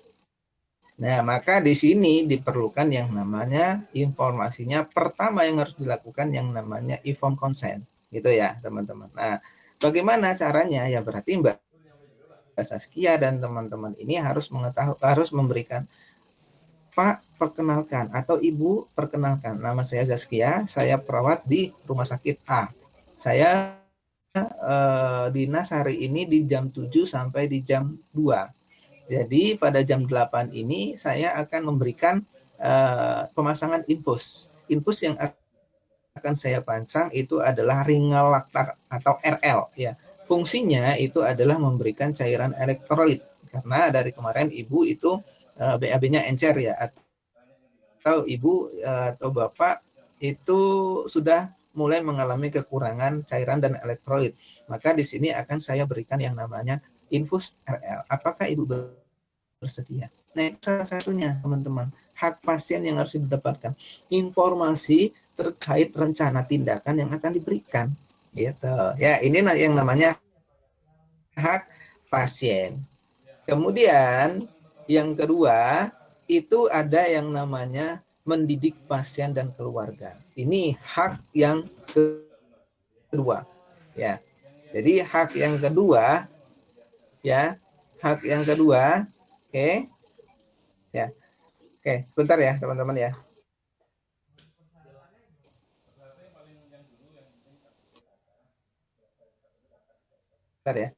Nah, maka di sini diperlukan yang namanya informasinya pertama yang harus dilakukan yang namanya informed consent, gitu ya, teman-teman. Nah, bagaimana caranya? Ya berarti Mbak Saskia dan teman-teman ini harus memberikan, Pak, perkenalkan, atau Ibu, perkenalkan. Nama saya Zaskia, saya perawat di rumah sakit A. Saya dinas hari ini di jam 7 sampai di jam 2. Jadi pada jam 8 ini saya akan memberikan pemasangan infus. Infus yang akan saya pasang itu adalah ringal laktat atau RL ya. Fungsinya itu adalah memberikan cairan elektrolit. Karena dari kemarin Ibu itu BAB-nya encer ya, atau Ibu atau Bapak itu sudah mulai mengalami kekurangan cairan dan elektrolit. Maka di sini akan saya berikan yang namanya infus RL. Apakah Ibu bersedia? Nah, itu salah satunya, teman-teman. Hak pasien yang harus didapatkan. Informasi terkait rencana tindakan yang akan diberikan. Gitu. Ya, ini yang namanya hak pasien. Kemudian, yang kedua, itu ada yang namanya mendidik pasien dan keluarga. Ini hak yang kedua. Ya. Jadi hak yang kedua, ya, hak yang kedua, oke, ya, oke, sebentar ya teman-teman ya. Bentar ya.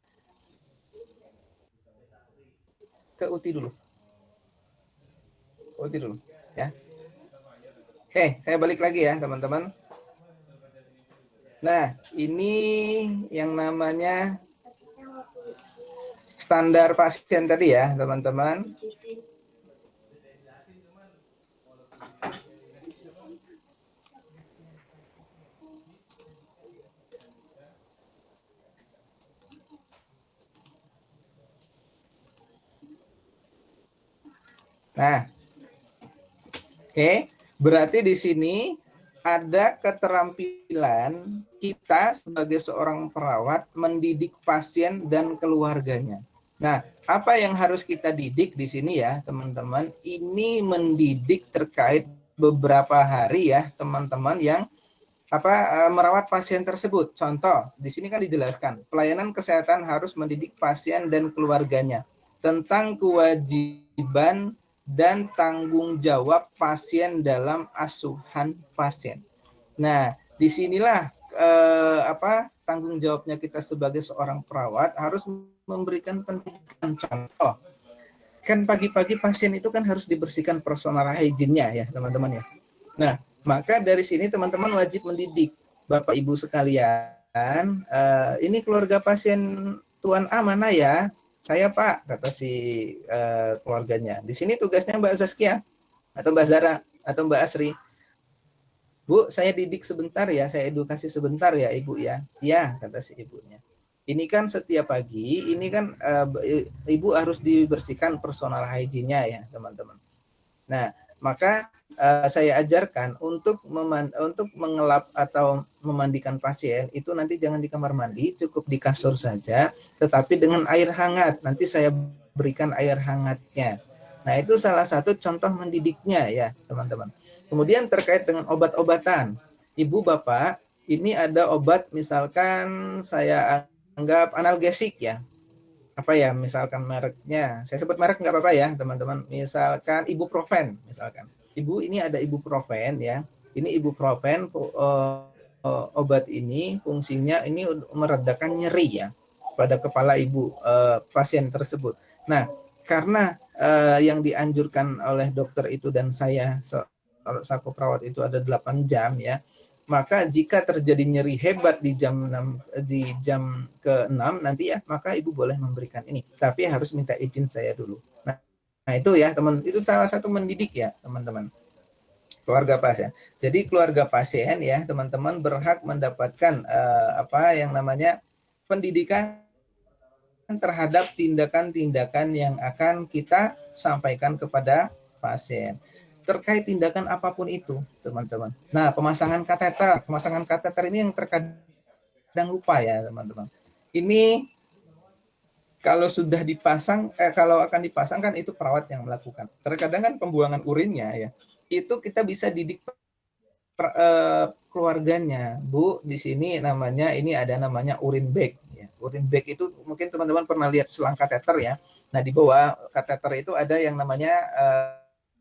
Ke UTI dulu. UTI dulu, ya. Oke, saya balik lagi ya teman-teman. Nah, ini yang namanya standar pasien tadi ya, teman-teman. Nah, oke, berarti di sini ada keterampilan kita sebagai seorang perawat mendidik pasien dan keluarganya. Nah, apa yang harus kita didik di sini ya, teman-teman? Ini mendidik terkait beberapa hari ya, teman-teman yang merawat pasien tersebut. Contoh, di sini kan dijelaskan, pelayanan kesehatan harus mendidik pasien dan keluarganya tentang kewajiban dan tanggung jawab pasien dalam asuhan pasien. Nah, disinilah tanggung jawabnya kita sebagai seorang perawat harus memberikan pendidikan. Contoh, kan pagi-pagi pasien itu kan harus dibersihkan personal hygiene-nya ya, teman-teman ya. Nah, maka dari sini teman-teman wajib mendidik Bapak Ibu sekalian, ini keluarga pasien Tuan A mana ya? Saya Pak, kata si keluarganya. Di sini tugasnya Mbak Zaskia atau Mbak Zara atau Mbak Asri. Bu, saya didik sebentar ya, saya edukasi sebentar ya Ibu ya. Iya, kata si ibunya. Ini kan setiap pagi, ini kan Ibu harus dibersihkan personal hygiene-nya ya, teman-teman. Nah, maka saya ajarkan untuk mengelap atau memandikan pasien itu nanti jangan di kamar mandi, cukup di kasur saja, tetapi dengan air hangat. Nanti saya berikan air hangatnya. Nah, itu salah satu contoh mendidiknya ya, teman-teman. Kemudian terkait dengan obat-obatan. Ibu Bapak, ini ada obat misalkan saya anggap analgesik ya. Apa ya, misalkan mereknya, saya sebut merek nggak apa-apa ya teman-teman, misalkan ibuprofen misalkan. Ibu, ini ada ibuprofen ya, ini ibuprofen obat ini fungsinya ini meredakan nyeri ya pada kepala ibu pasien tersebut. Nah, karena yang dianjurkan oleh dokter itu dan saya selaku perawat itu ada 8 jam ya, maka jika terjadi nyeri hebat di jam ke-6 nanti ya, maka Ibu boleh memberikan ini. Tapi harus minta izin saya dulu. Nah itu ya teman, itu salah satu mendidik ya teman-teman. Keluarga pasien. Jadi keluarga pasien ya teman-teman berhak mendapatkan yang namanya pendidikan terhadap tindakan-tindakan yang akan kita sampaikan kepada pasien. Terkait tindakan apapun itu, teman-teman. Nah, pemasangan kateter ini yang terkadang lupa ya, teman-teman. Ini Kalau sudah dipasang, kalau akan dipasang kan itu perawat yang melakukan. Terkadang kan pembuangan urinnya ya, itu kita bisa didik keluarganya. Bu, di sini namanya ini ada namanya urin bag. Ya. Urin bag itu mungkin teman-teman pernah lihat selang kateter ya. Nah di bawah kateter itu ada yang namanya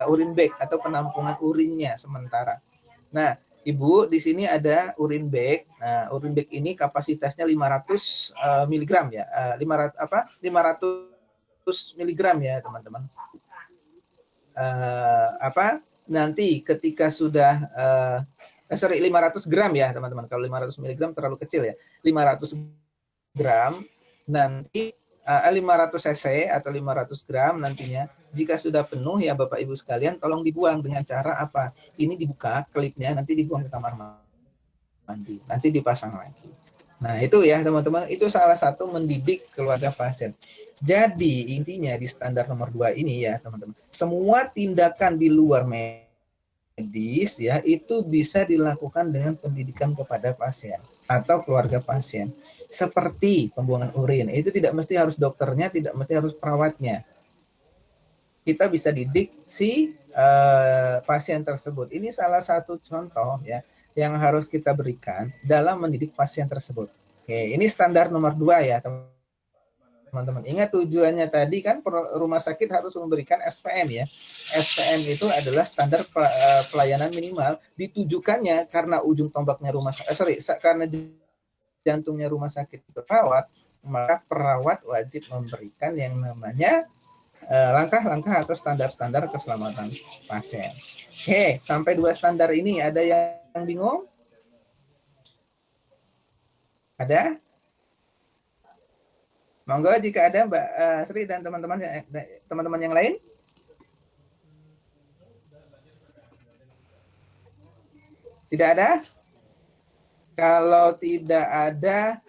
urin bag atau penampungan urinnya sementara. Nah, Ibu, di sini ada urin bag. Nah, urin bag ini kapasitasnya 500 mg ya. 500 mg ya, teman-teman. Nanti ketika sudah 500 gram ya, teman-teman. Kalau 500 mg terlalu kecil ya. 500 gram nanti 500 cc atau 500 gram nantinya jika sudah penuh ya Bapak Ibu sekalian tolong dibuang dengan cara apa? Ini dibuka klipnya nanti dibuang ke kamar mandi. Nanti dipasang lagi. Nah, itu ya teman-teman, itu salah satu mendidik keluarga pasien. Jadi intinya di standar nomor 2 ini ya teman-teman, semua tindakan di luar medis ya itu bisa dilakukan dengan pendidikan kepada pasien atau keluarga pasien. Seperti pembuangan urin, itu tidak mesti harus dokternya, tidak mesti harus perawatnya. Kita bisa didik si pasien tersebut. Ini salah satu contoh ya yang harus kita berikan dalam mendidik pasien tersebut. Oke, ini standar nomor 2 ya teman-teman. Ingat tujuannya tadi kan rumah sakit harus memberikan SPM ya. SPM itu adalah standar pelayanan minimal, ditujukannya karena ujung tombaknya karena jantungnya rumah sakit perawat, maka perawat wajib memberikan yang namanya langkah-langkah atau standar-standar keselamatan pasien. Oke, sampai 2 standar ini ada yang bingung? Ada? Monggo jika ada Mbak Sri dan teman-teman yang lain. Tidak ada? Kalau tidak ada,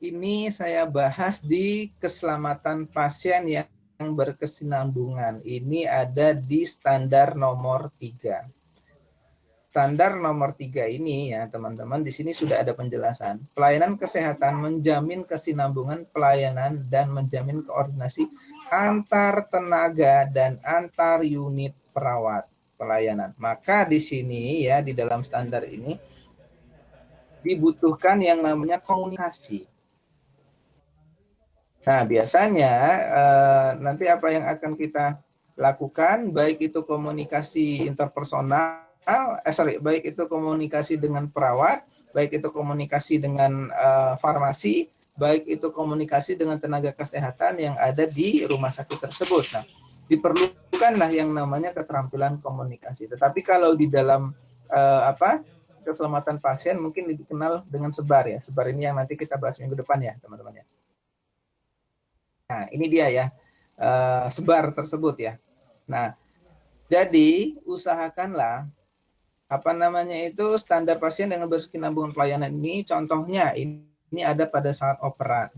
ini saya bahas di keselamatan pasien yang berkesinambungan. Ini ada di standar nomor 3. Standar nomor 3 ini ya teman-teman, di sini sudah ada penjelasan. Pelayanan kesehatan menjamin kesinambungan pelayanan dan menjamin koordinasi antar tenaga dan antar unit perawat pelayanan. Maka di sini ya di dalam standar ini dibutuhkan yang namanya komunikasi. Nah, biasanya nanti apa yang akan kita lakukan, baik itu komunikasi interpersonal, baik itu komunikasi dengan perawat, baik itu komunikasi dengan farmasi, baik itu komunikasi dengan tenaga kesehatan yang ada di rumah sakit tersebut. Nah, diperlukanlah yang namanya keterampilan komunikasi. Tetapi kalau di dalam keselamatan pasien mungkin dikenal dengan SEBAR ya. SEBAR ini yang nanti kita bahas minggu depan ya, teman-teman ya. Nah, ini dia ya, SEBAR tersebut ya. Nah, jadi usahakanlah standar pasien dengan berkesinambungan pelayanan ini, contohnya ini ada pada saat operan.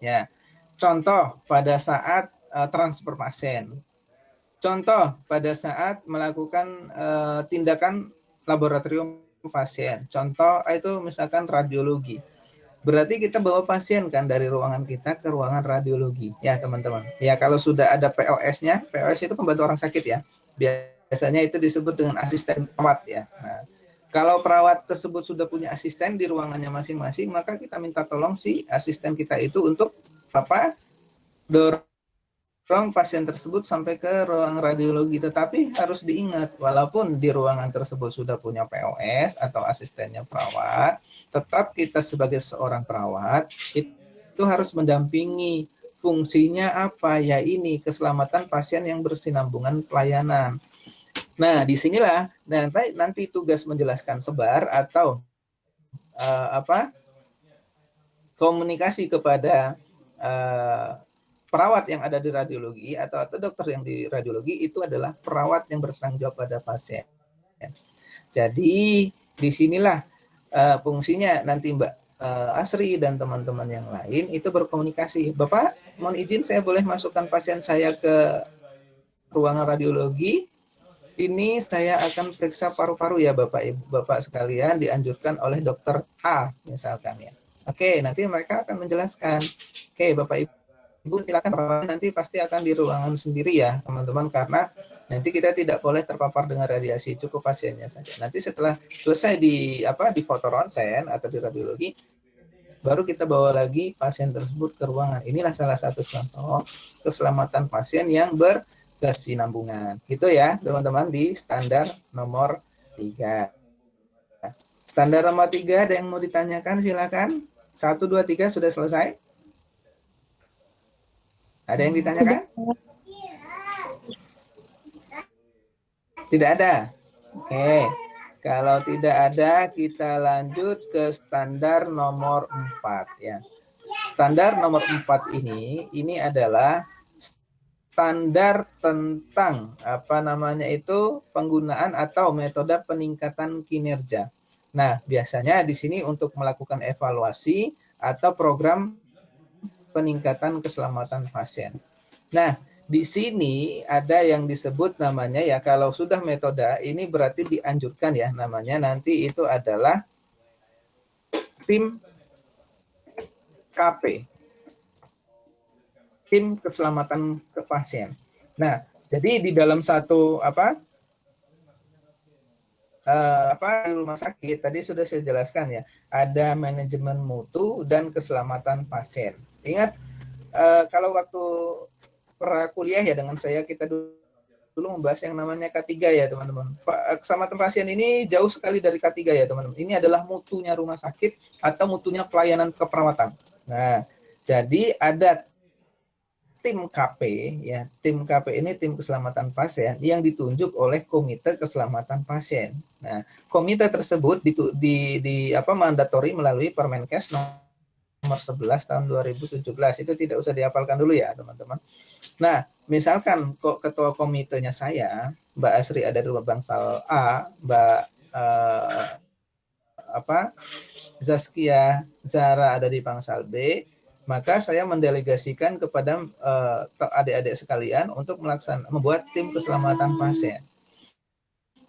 Ya. Contoh pada saat transfer pasien. Contoh pada saat melakukan tindakan laboratorium pasien. Contoh itu misalkan radiologi. Berarti kita bawa pasien kan dari ruangan kita ke ruangan radiologi. Ya, teman-teman. Ya, kalau sudah ada POS-nya, POS itu pembantu orang sakit ya. Biasanya itu disebut dengan asisten perawat ya. Nah, kalau perawat tersebut sudah punya asisten di ruangannya masing-masing, maka kita minta tolong si asisten kita itu untuk dorong pasien tersebut sampai ke ruang radiologi. Tetapi harus diingat, walaupun di ruangan tersebut sudah punya POS atau asistennya perawat, tetap kita sebagai seorang perawat itu harus mendampingi. Fungsinya apa? Ya ini, keselamatan pasien yang bersinambungan pelayanan. Nah, disinilah nanti tugas menjelaskan SEBAR atau komunikasi kepada perawat yang ada di radiologi atau dokter yang di radiologi itu adalah perawat yang bertanggung jawab pada pasien. Jadi disinilah fungsinya nanti Mbak Asri dan teman-teman yang lain itu berkomunikasi. Bapak, mohon izin saya boleh masukkan pasien saya ke ruangan radiologi. Ini saya akan periksa paru-paru ya Bapak Ibu, Bapak sekalian, dianjurkan oleh dokter A misalkan ya. Oke, nanti mereka akan menjelaskan. Oke, Bapak Ibu Ibu silakan, nanti pasti akan di ruangan sendiri ya teman-teman, karena nanti kita tidak boleh terpapar dengan radiasi, cukup pasiennya saja. Nanti setelah selesai di foto ronsen atau di radiologi, baru kita bawa lagi pasien tersebut ke ruangan. Inilah salah satu contoh keselamatan pasien yang berkesinambungan. Itu ya teman-teman di standar nomor 3. Standar nomor 3 ada yang mau ditanyakan, silakan. 1, 2, 3 sudah selesai? Ada yang ditanyakan? Tidak ada? Oke. Kalau tidak ada, kita lanjut ke standar nomor 4 ya. Standar nomor 4 ini adalah standar tentang penggunaan atau metode peningkatan kinerja. Nah, biasanya di sini untuk melakukan evaluasi atau program peningkatan keselamatan pasien. Nah, di sini ada yang disebut namanya ya, kalau sudah metode ini berarti dianjurkan ya, namanya nanti itu adalah tim KP, tim keselamatan ke pasien. Nah, jadi di dalam satu di rumah sakit tadi sudah saya jelaskan ya, ada manajemen mutu dan keselamatan pasien. Ingat kalau waktu kuliah ya dengan saya, kita dulu membahas yang namanya K3 ya teman-teman. Keselamatan pasien ini jauh sekali dari K3 ya teman-teman. Ini adalah mutunya rumah sakit atau mutunya pelayanan keperawatan. Nah, jadi ada tim KP ya, tim KP ini tim keselamatan pasien yang ditunjuk oleh Komite Keselamatan Pasien. Nah, komite tersebut mandatori melalui Permenkes nomor 11 tahun 2017. Itu tidak usah dihafalkan dulu ya, teman-teman. Nah, misalkan kok ketua komitenya saya, Mbak Asri ada di Bangsal A, Mbak Zaskia Zahra ada di Bangsal B, maka saya mendelegasikan kepada adik-adik sekalian untuk membuat tim keselamatan pasien.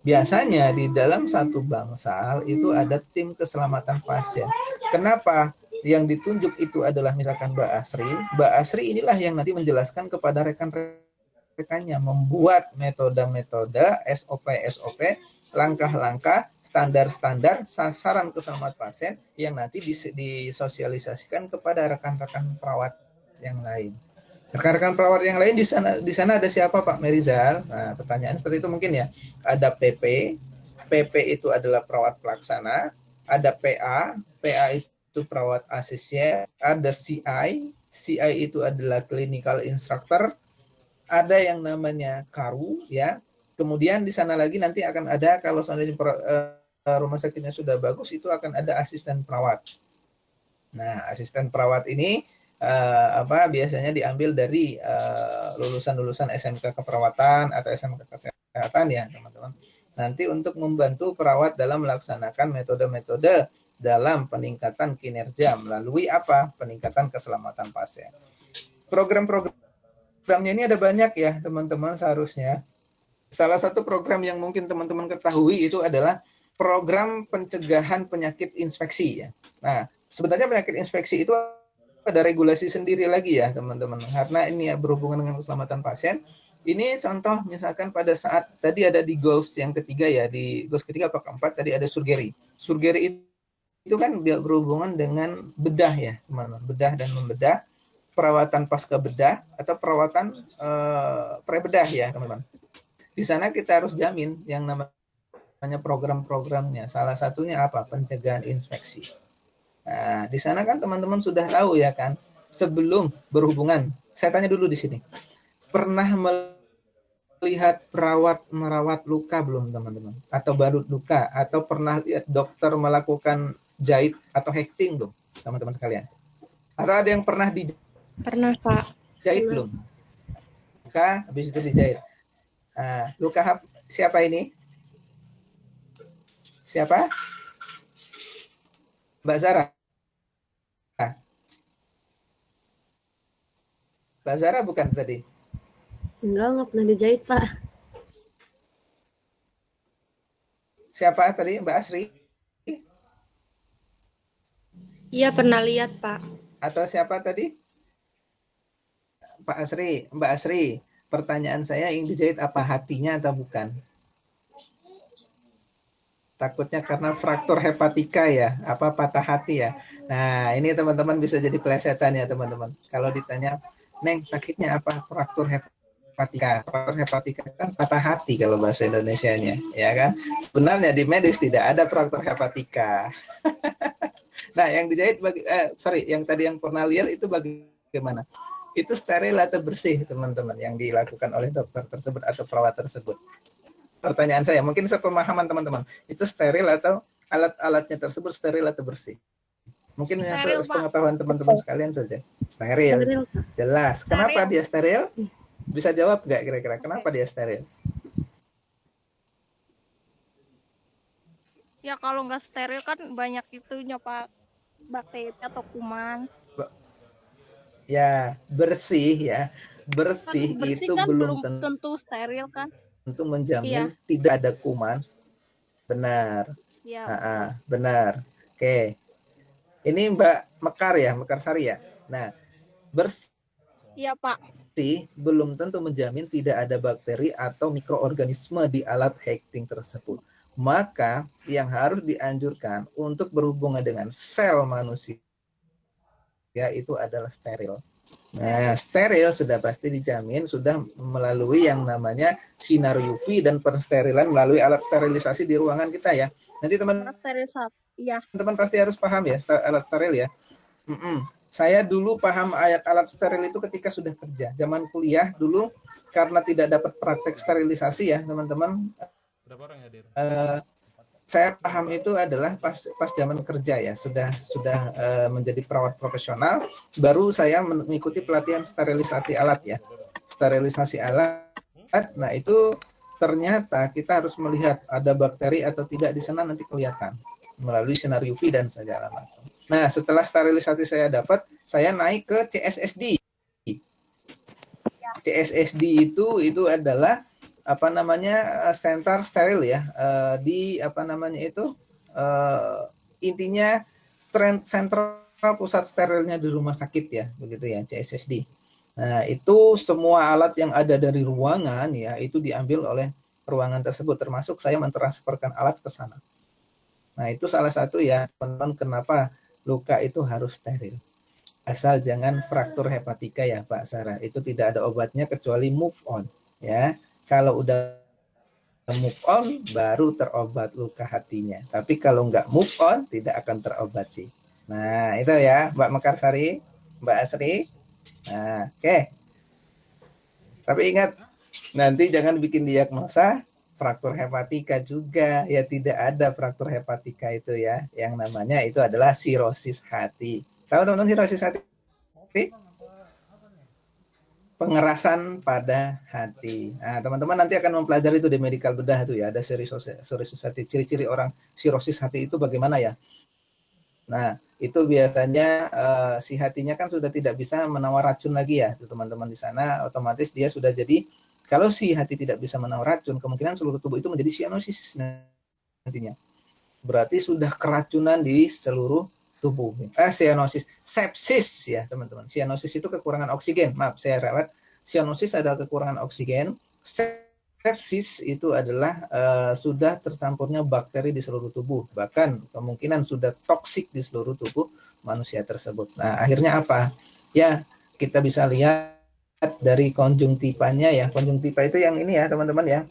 Biasanya di dalam satu bangsal itu ada tim keselamatan pasien. Kenapa? Yang ditunjuk itu adalah misalkan Mbak Asri. Mbak Asri inilah yang nanti menjelaskan kepada rekan-rekannya, membuat metode-metode, SOP, langkah-langkah, standar-standar, sasaran keselamatan pasien yang nanti disosialisasikan kepada rekan-rekan perawat yang lain. Rekan-rekan perawat yang lain di sana ada siapa Pak Merizal? Nah, pertanyaan seperti itu mungkin ya. Ada PP itu adalah perawat pelaksana, ada PA itu perawat asisten, ada CI itu adalah clinical instructor, ada yang namanya Karu ya. Kemudian di sana lagi nanti akan ada, kalau seandainya rumah sakitnya sudah bagus, itu akan ada asisten perawat. Nah, asisten perawat ini biasanya diambil dari lulusan-lulusan SMK keperawatan atau SMK kesehatan ya, teman-teman. Nanti untuk membantu perawat dalam melaksanakan metode-metode dalam peningkatan kinerja melalui peningkatan keselamatan pasien. Program-programnya ini ada banyak ya, teman-teman seharusnya. Salah satu program yang mungkin teman-teman ketahui itu adalah program pencegahan penyakit infeksi ya. Nah, sebenarnya penyakit infeksi itu ada regulasi sendiri lagi ya teman-teman, karena ini ya berhubungan dengan keselamatan pasien. Ini contoh misalkan pada saat tadi ada di goals yang ketiga ya, di goals ketiga atau keempat tadi ada surgery. Surgery itu kan berhubungan dengan bedah ya teman-teman, bedah dan membedah, perawatan pasca bedah atau perawatan prebedah ya teman-teman. Di sana kita harus jamin yang namanya program-programnya. Salah satunya pencegahan infeksi. Nah, di sana kan teman-teman sudah tahu ya kan, sebelum berhubungan. Saya tanya dulu di sini. Pernah melihat perawat merawat luka belum teman-teman? Atau balut luka? Atau pernah lihat dokter melakukan jahit atau hekting belum teman-teman sekalian? Atau ada yang pernah Pernah, Pak. dijahit belum? Luka, habis itu dijahit. Luka siapa ini? Siapa? Mbak Zara. Mbak Zara bukan tadi? Enggak pernah dijahit, Pak. Siapa tadi? Mbak Asri? Iya, pernah lihat, Pak. Atau siapa tadi? Pak Asri, Mbak Asri, pertanyaan saya yang dijahit apa hatinya atau bukan? Takutnya karena fraktur hepatika ya, apa patah hati ya. Nah, ini teman-teman bisa jadi pelesetan ya teman-teman. Kalau ditanya, Neng sakitnya apa? Fraktur hepatika. Fraktur hepatika kan patah hati kalau bahasa Indonesianya, ya kan? Sebenarnya di medis tidak ada fraktur hepatika. Nah, yang dijahit yang tadi yang pernah lihat itu bagaimana? Itu steril atau bersih teman-teman yang dilakukan oleh dokter tersebut atau perawat tersebut. Pertanyaan saya, mungkin sepemahaman teman-teman, itu steril atau alat-alatnya tersebut steril atau bersih? Mungkin yang pengetahuan teman-teman sekalian saja. Steril. Steril, Pak. Jelas. Kenapa dia steril? Bisa jawab nggak kira-kira kenapa dia steril? Ya kalau nggak steril kan banyak itunya Pak, bakteri atau kuman. Ya, bersih ya. Bersih, Kan bersih itu kan belum tentu steril kan? tentu menjamin Iya. tidak ada kuman. Benar. Iya. Benar. Oke. Ini Mbak Mekar ya, Mekarsari ya. Nah, bersih Iya Pak. belum tentu menjamin tidak ada bakteri atau mikroorganisme di alat Hecting tersebut. Maka yang harus dianjurkan untuk berhubungan dengan sel manusia itu adalah steril. Nah, steril sudah pasti dijamin sudah melalui yang namanya sinar UV dan pensterilan melalui alat sterilisasi di ruangan kita ya. Nanti teman-teman pasti harus paham ya alat steril ya. Saya dulu paham alat steril itu ketika sudah kerja. Zaman kuliah dulu karena tidak dapat praktek sterilisasi ya teman-teman. Berapa orang hadir? Saya paham itu adalah pas zaman kerja ya, sudah menjadi perawat profesional, baru saya mengikuti pelatihan sterilisasi alat ya. Sterilisasi alat, nah itu ternyata kita harus melihat ada bakteri atau tidak di sana, nanti kelihatan melalui sinar UV dan segala macam. Nah, setelah sterilisasi saya dapat, saya naik ke CSSD. CSSD itu adalah apa namanya center steril ya, di apa namanya itu intinya sentral pusat sterilnya di rumah sakit ya, begitu ya, CSSD. Nah, itu semua alat yang ada dari ruangan ya itu diambil oleh ruangan tersebut, termasuk saya mentransferkan alat ke sana. Nah, itu salah satu ya teman-teman kenapa luka itu harus steril. Asal jangan fraktur hepatika ya Pak Sarah, itu tidak ada obatnya kecuali move on ya. Kalau udah move on, baru terobat luka hatinya. Tapi kalau nggak move on, tidak akan terobati. Nah, itu ya, Mbak Mekarsari, Mbak Asri. Nah, oke. Tapi ingat, nanti jangan bikin diagnosa fraktur hepatika juga. Ya, tidak ada fraktur hepatika itu ya. Yang namanya itu adalah sirosis hati. Tahu teman-teman sirosis hati? Pengerasan pada hati. Nah, teman-teman nanti akan mempelajari itu di medical bedah itu ya, ada sirosis hati. Ciri-ciri orang sirosis hati itu bagaimana ya? Nah, itu biasanya si hatinya kan sudah tidak bisa menawar racun lagi ya, teman-teman di sana, otomatis dia sudah jadi, kalau si hati tidak bisa menawar racun, kemungkinan seluruh tubuh itu menjadi sianosis nantinya. Berarti sudah keracunan di seluruh tubuh. Sianosis, sepsis ya teman-teman. Sianosis itu kekurangan oksigen. Maaf, saya ralat. Sianosis adalah kekurangan oksigen. Sepsis itu adalah sudah tercampurnya bakteri di seluruh tubuh. Bahkan kemungkinan sudah toksik di seluruh tubuh manusia tersebut. Nah, akhirnya apa? Ya, kita bisa lihat dari konjungtivanya ya. Konjungtiva itu yang ini ya teman-teman ya.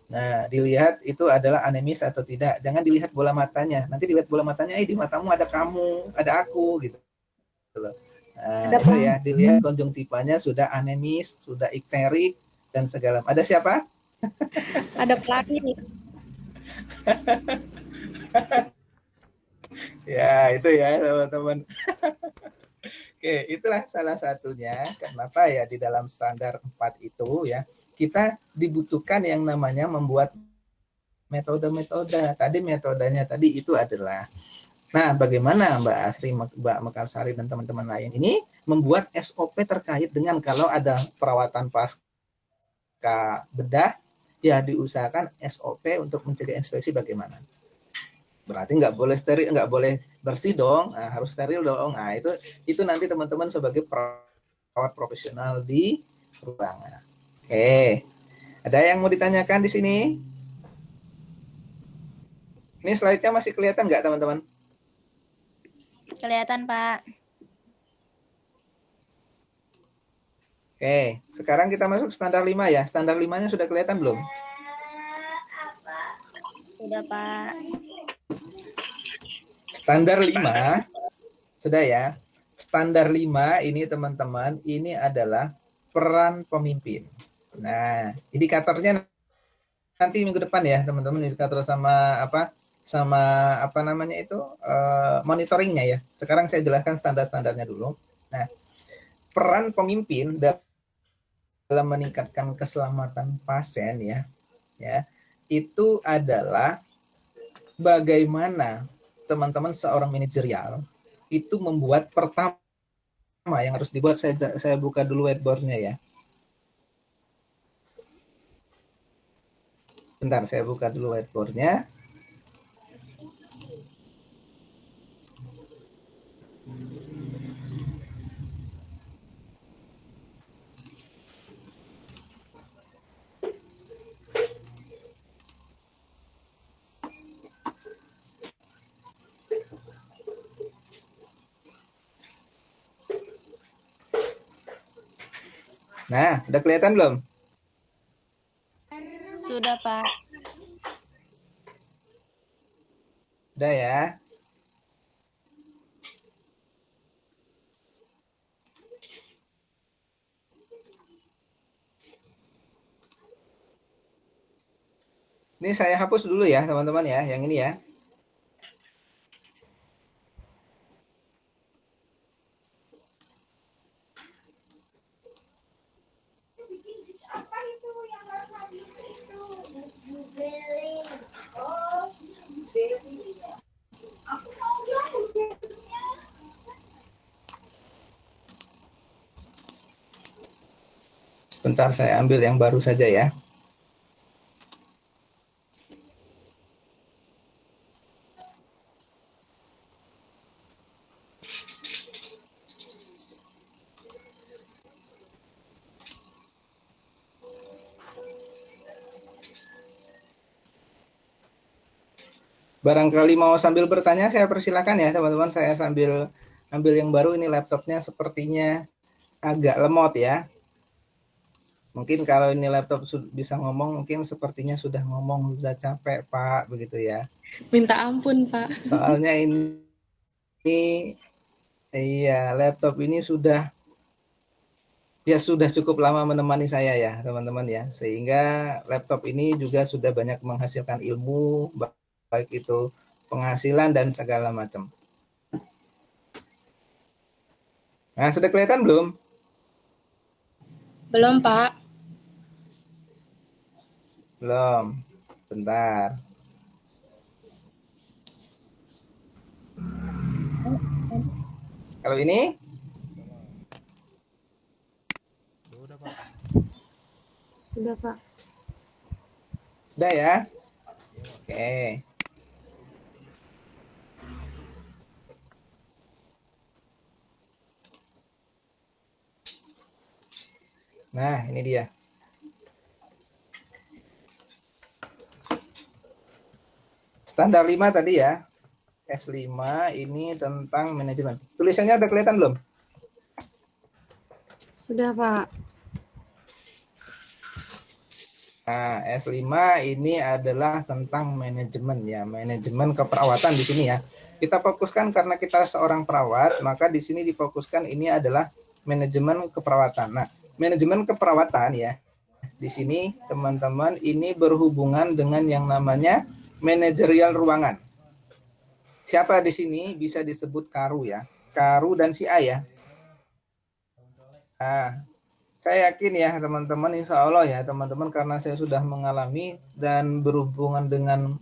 Nah, dilihat itu adalah anemis atau tidak. Jangan dilihat bola matanya. Nanti dilihat bola matanya, di matamu ada kamu, ada aku, gitu. Nah, itu ya, dilihat konjungtivanya sudah anemis, sudah ikterik, dan segala. Ada siapa? Ada pelatih. Ya, itu ya, teman-teman. Oke, itulah salah satunya kenapa ya di dalam standar 4 itu ya, kita dibutuhkan yang namanya membuat metode-metode. Tadi metodenya tadi itu adalah, nah bagaimana Mbak Asri, Mbak Mekarsari dan teman-teman lain ini membuat SOP terkait dengan kalau ada perawatan pasca bedah, ya diusahakan SOP untuk mencegah infeksi bagaimana. Berarti nggak boleh steril, nggak boleh bersih dong, nah, harus steril dong. Nah itu nanti teman-teman sebagai perawat perawat profesional di ruangan. Oke, ada yang mau ditanyakan di sini? Ini slide-nya masih kelihatan nggak teman-teman? Kelihatan, Pak. Oke, sekarang kita masuk standar 5 ya. Standar 5-nya sudah kelihatan belum? Sudah, Pak. Standar 5, sudah ya. Standar 5 ini teman-teman, ini adalah peran pemimpin. Nah, indikatornya nanti minggu depan ya teman-teman, indikator sama apa namanya itu monitoringnya ya. Sekarang saya jelaskan standar-standarnya dulu. Nah, peran pemimpin dalam meningkatkan keselamatan pasien ya itu adalah bagaimana teman-teman seorang manajerial itu membuat pertama yang harus dibuat. Saya buka dulu whiteboard-nya ya. Bentar, saya buka dulu whiteboard-nya. Nah, udah kelihatan belum? Sudah, Pak. Udah ya. Ini saya hapus dulu ya, teman-teman ya, yang ini ya. Sebentar, saya ambil yang baru saja ya. Barangkali mau sambil bertanya, saya persilakan ya teman-teman. Saya sambil ambil yang baru. Ini laptopnya sepertinya agak lemot ya. Mungkin kalau ini laptop bisa ngomong, mungkin sepertinya sudah ngomong, sudah capek Pak, begitu ya. Minta ampun, Pak. Soalnya ini iya, laptop ini sudah cukup lama menemani saya ya teman-teman ya. Sehingga laptop ini juga sudah banyak menghasilkan ilmu, baik itu penghasilan dan segala macam. Nah, sudah kelihatan belum? Belum, Pak. Belum. Bentar. Kalau ini? Udah, Pak. Sudah, Pak. Udah ya? Oke. Nah, ini dia. Standar 5 tadi ya. S5 ini tentang manajemen. Tulisannya udah kelihatan belum? Sudah, Pak. Nah, S5 ini adalah tentang manajemen ya, manajemen keperawatan di sini ya. Kita fokuskan karena kita seorang perawat, maka di sini difokuskan ini adalah manajemen keperawatan. Nah, manajemen keperawatan ya. Di sini teman-teman ini berhubungan dengan yang namanya manajerial ruangan. Siapa di sini bisa disebut Karu ya? Karu dan si A ya. Nah, saya yakin ya teman-teman, insya Allah ya teman-teman, karena saya sudah mengalami dan berhubungan dengan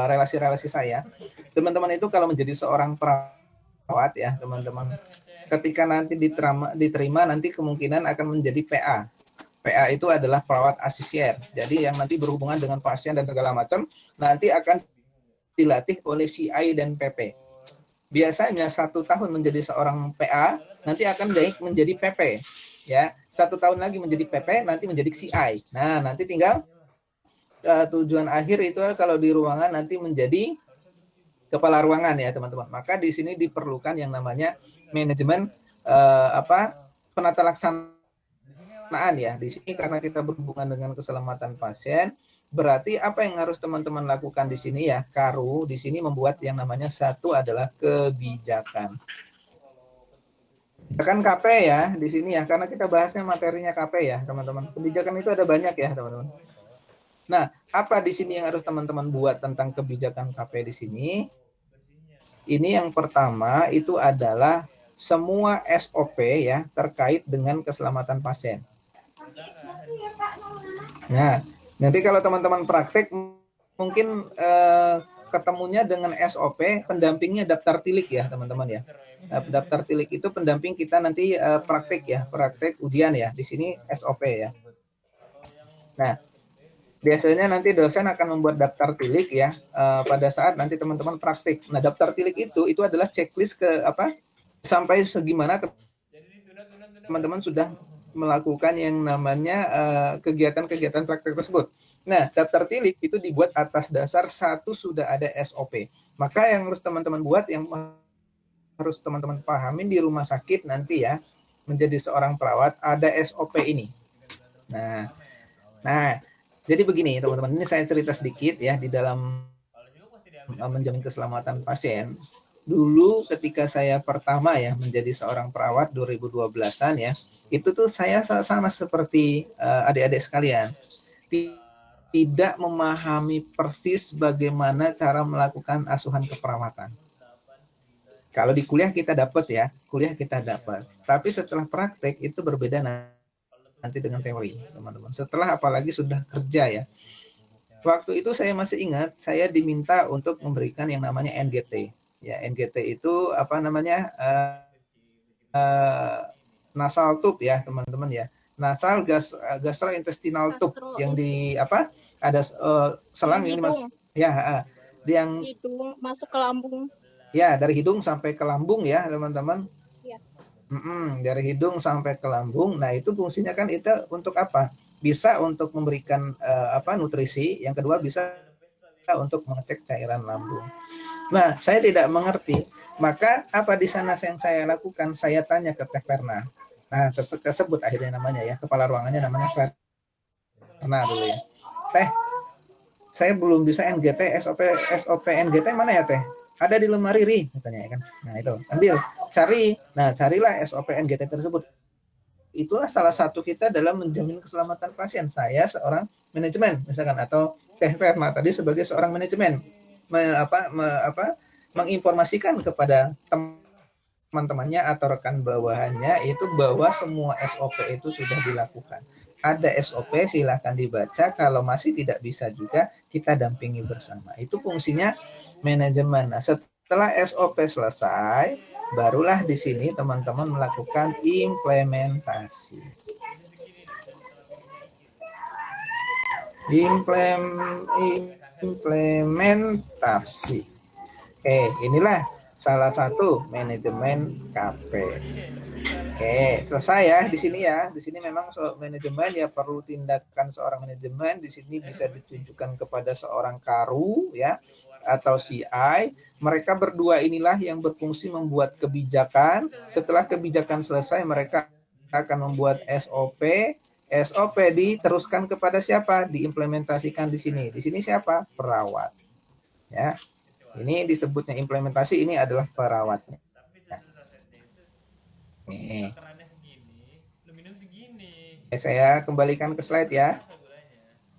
relasi-relasi saya. Teman-teman itu kalau menjadi seorang perawat ya teman-teman, ketika nanti diterima nanti kemungkinan akan menjadi PA. PA itu adalah perawat asisten. Jadi yang nanti berhubungan dengan pasien dan segala macam nanti akan dilatih oleh CI dan PP. Biasanya 1 tahun menjadi seorang PA, nanti akan naik menjadi PP. ya. 1 tahun lagi menjadi PP, nanti menjadi CI. Nah, nanti tinggal tujuan akhir itu kalau di ruangan nanti menjadi kepala ruangan ya teman-teman. Maka di sini diperlukan yang namanya manajemen penata laksanaan ya. Di sini karena kita berhubungan dengan keselamatan pasien, berarti apa yang harus teman-teman lakukan di sini ya? Karu di sini membuat yang namanya satu adalah kebijakan. Kebijakan KP ya di sini ya, karena kita bahasnya materinya KP ya teman-teman. Kebijakan itu ada banyak ya teman-teman. Nah, apa di sini yang harus teman-teman buat tentang kebijakan KP di sini? Ini yang pertama itu adalah semua SOP ya terkait dengan keselamatan pasien. Nah, nanti kalau teman-teman praktek mungkin ketemunya dengan SOP, pendampingnya daftar tilik ya teman-teman ya. Daftar tilik itu pendamping kita nanti praktek ya, praktek ujian ya. Di sini SOP ya. Nah, biasanya nanti dosen akan membuat daftar tilik ya pada saat nanti teman-teman praktik. Nah, daftar tilik itu adalah checklist sampai segimana teman-teman sudah melakukan yang namanya kegiatan-kegiatan praktik tersebut. Nah, daftar tilik itu dibuat atas dasar satu sudah ada SOP. Maka yang harus teman-teman buat, yang harus teman-teman pahamin di rumah sakit nanti ya, menjadi seorang perawat ada SOP ini. Nah, jadi begini teman-teman, ini saya cerita sedikit ya di dalam menjamin keselamatan pasien. Dulu ketika saya pertama ya menjadi seorang perawat 2012-an ya, itu tuh saya sama seperti adik-adik sekalian. Tidak memahami persis bagaimana cara melakukan asuhan keperawatan. Kalau di kuliah kita dapat ya, Tapi setelah praktek itu berbeda nanti dengan teori, teman-teman. Setelah apalagi sudah kerja ya. Waktu itu saya masih ingat, saya diminta untuk memberikan yang namanya NGT. Ya, NGT itu apa namanya? Nasal tube ya, teman-teman ya. Nasal gastrointestinal tube yang di ada selang yang dimasuk ya, yang hidung masuk ke lambung. Ya, dari hidung sampai ke lambung ya, teman-teman. Ya. Dari hidung sampai ke lambung. Nah, itu fungsinya kan itu untuk apa? Bisa untuk memberikan nutrisi, yang kedua bisa untuk mengecek cairan lambung. Nah, saya tidak mengerti. Maka apa di sana yang saya lakukan? Saya tanya ke Teh Perna. Nah, tersebut akhirnya namanya ya, kepala ruangannya namanya Perna dulu ya. Teh, saya belum bisa NGT, SOP NGT mana ya Teh? Ada di lemari Ri, katanya ya kan. Nah, itu ambil, cari. Nah, carilah SOP NGT tersebut. Itulah salah satu kita dalam menjamin keselamatan pasien. Saya seorang manajemen misalkan, atau Teh Perna tadi sebagai seorang manajemen menginformasikan kepada teman-temannya atau rekan bawahannya itu bahwa semua SOP itu sudah dilakukan. Ada SOP silahkan dibaca, kalau masih tidak bisa juga kita dampingi bersama. Itu fungsinya manajemen. Nah, setelah SOP selesai, barulah di sini teman-teman melakukan implementasi. Implementasi. Oke, inilah salah satu manajemen KP. Oke, selesai ya di sini ya. Di sini memang manajemen ya perlu tindakan seorang manajemen. Di sini bisa ditunjukkan kepada seorang karu ya atau CI. Mereka berdua inilah yang berfungsi membuat kebijakan. Setelah kebijakan selesai, mereka akan membuat SOP. SOP diteruskan kepada siapa? Diimplementasikan di sini. Di sini siapa? Perawat. Ya. Ini disebutnya implementasi, ini adalah perawatnya. Nih. Saya kembalikan ke slide ya.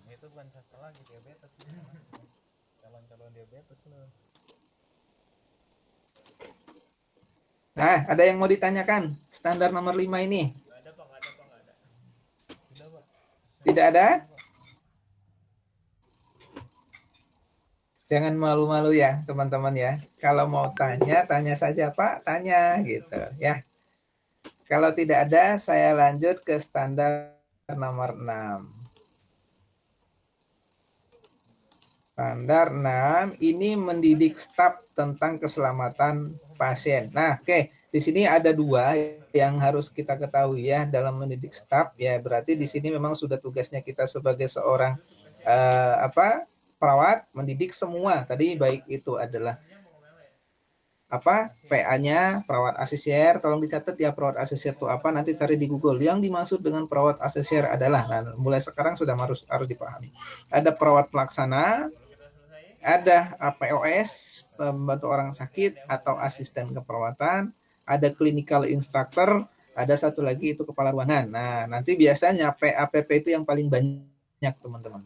Itu bukan satu lagi diabetes. Calon-calon diabetes loh. Nah, ada yang mau ditanyakan? Standar nomor 5 ini. Tidak ada? Jangan malu-malu ya, teman-teman ya. Kalau mau tanya, tanya saja, Pak. Tanya gitu ya. Kalau tidak ada, saya lanjut ke standar nomor 6. Standar 6 ini mendidik staf tentang keselamatan pasien. Nah, oke, di sini ada dua yang harus kita ketahui ya dalam mendidik staf ya, berarti di sini memang sudah tugasnya kita sebagai seorang perawat mendidik semua tadi, baik itu adalah PA-nya, perawat asisier. Tolong dicatat ya, perawat asisier itu apa, nanti cari di Google. Yang dimaksud dengan perawat asisier adalah, nah, mulai sekarang sudah harus dipahami. Ada perawat pelaksana, ada POS, pembantu orang sakit atau asisten keperawatan, ada clinical instructor, ada satu lagi itu kepala ruangan. Nah, nanti biasanya PAPP itu yang paling banyak, teman-teman.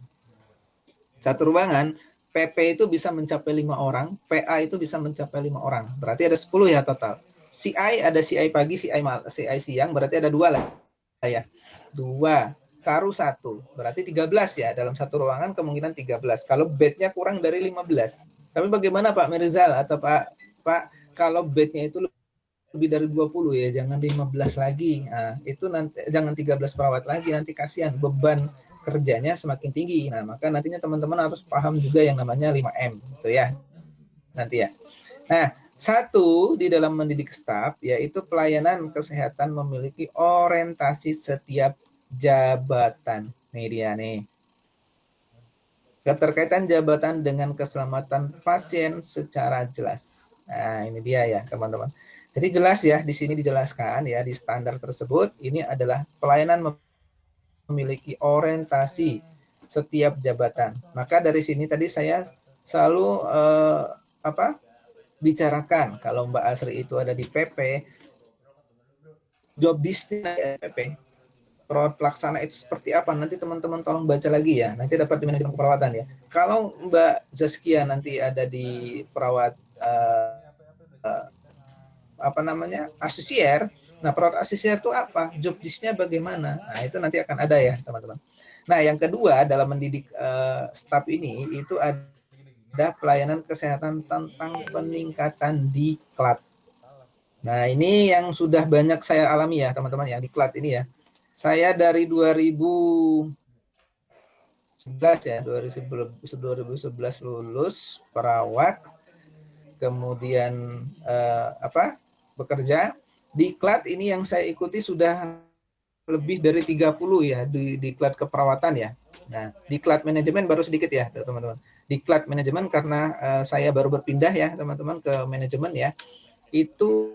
Satu ruangan PP itu bisa mencapai 5 orang, PA itu bisa mencapai 5 orang. Berarti ada 10 ya total. CI ada CI pagi, CI siang, berarti ada 2 lah ya. 2, Karu 1, berarti 13 ya. Dalam satu ruangan kemungkinan 13. Kalau bednya kurang dari 15. Tapi bagaimana Pak Mirzal atau Pak kalau bednya itu lebih dari 20 ya, jangan 15 lagi. Nah, itu nanti jangan 13 perawat lagi, nanti kasihan beban kerjanya semakin tinggi. Nah, maka nantinya teman-teman harus paham juga yang namanya 5M gitu ya. Nanti ya. Nah, satu di dalam mendidik staf yaitu pelayanan kesehatan memiliki orientasi setiap jabatan. Nih dia nih. Keterkaitan jabatan dengan keselamatan pasien secara jelas. Nah, ini dia ya, teman-teman. Jadi jelas ya, di sini dijelaskan ya di standar tersebut ini adalah pelayanan memiliki orientasi setiap jabatan. Maka dari sini tadi saya selalu bicarakan kalau Mbak Asri itu ada di PP, job desk-nya PP, perawat pelaksana itu seperti apa, nanti teman-teman tolong baca lagi ya, nanti dapat di manajemen keperawatan ya. Kalau Mbak Zaskia nanti ada di perawat asisier. Nah, perawat asisier itu apa? Job desk-nya bagaimana? Nah, itu nanti akan ada ya, teman-teman. Nah, yang kedua dalam mendidik staf ini itu ada pelayanan kesehatan tentang peningkatan diklat. Nah, ini yang sudah banyak saya alami ya, teman-teman ya, diklat ini ya. Saya dari 2011 ya, 2011 lulus perawat, kemudian bekerja. Diklat ini yang saya ikuti sudah lebih dari 30 ya, di diklat keperawatan ya. Nah, diklat manajemen baru sedikit ya, teman-teman. Diklat manajemen karena saya baru berpindah ya, teman-teman, ke manajemen ya. Itu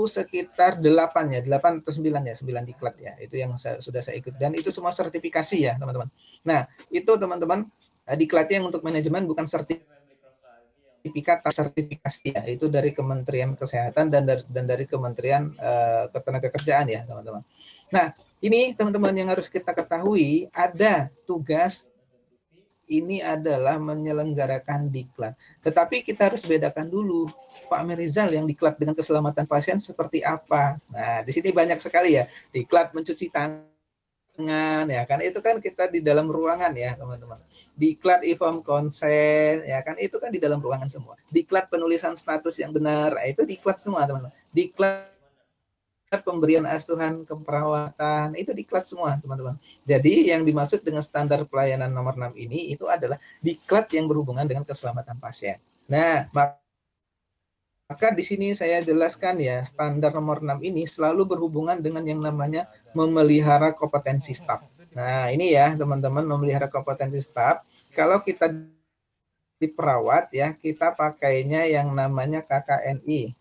sekitar 8 atau 9 ya, 9 diklat ya. Itu yang sudah saya ikut dan itu semua sertifikasi ya, teman-teman. Nah, itu teman-teman diklatnya yang untuk manajemen bukan sertifikasi ya, itu dari Kementerian Kesehatan dan dari Kementerian Ketenagakerjaan ya, teman-teman. Nah, ini teman-teman yang harus kita ketahui, ada tugas ini adalah menyelenggarakan diklat. Tetapi kita harus bedakan dulu, Pak Mirzal, yang diklat dengan keselamatan pasien seperti apa. Nah, di sini banyak sekali ya, diklat mencuci tangan ya kan, itu kan kita di dalam ruangan ya, teman-teman. Diklat inform consent ya kan, itu kan di dalam ruangan semua. Diklat penulisan status yang benar, itu diklat semua, teman-teman. Diklat pemberian asuhan keperawatan, itu diklat semua, teman-teman. Jadi yang dimaksud dengan standar pelayanan nomor 6 ini itu adalah diklat yang berhubungan dengan keselamatan pasien. Nah, maka di sini saya jelaskan ya, standar nomor 6 ini selalu berhubungan dengan yang namanya memelihara kompetensi staf. Nah, ini ya, teman-teman, memelihara kompetensi staf. Kalau kita di perawat ya, kita pakainya yang namanya KKNI.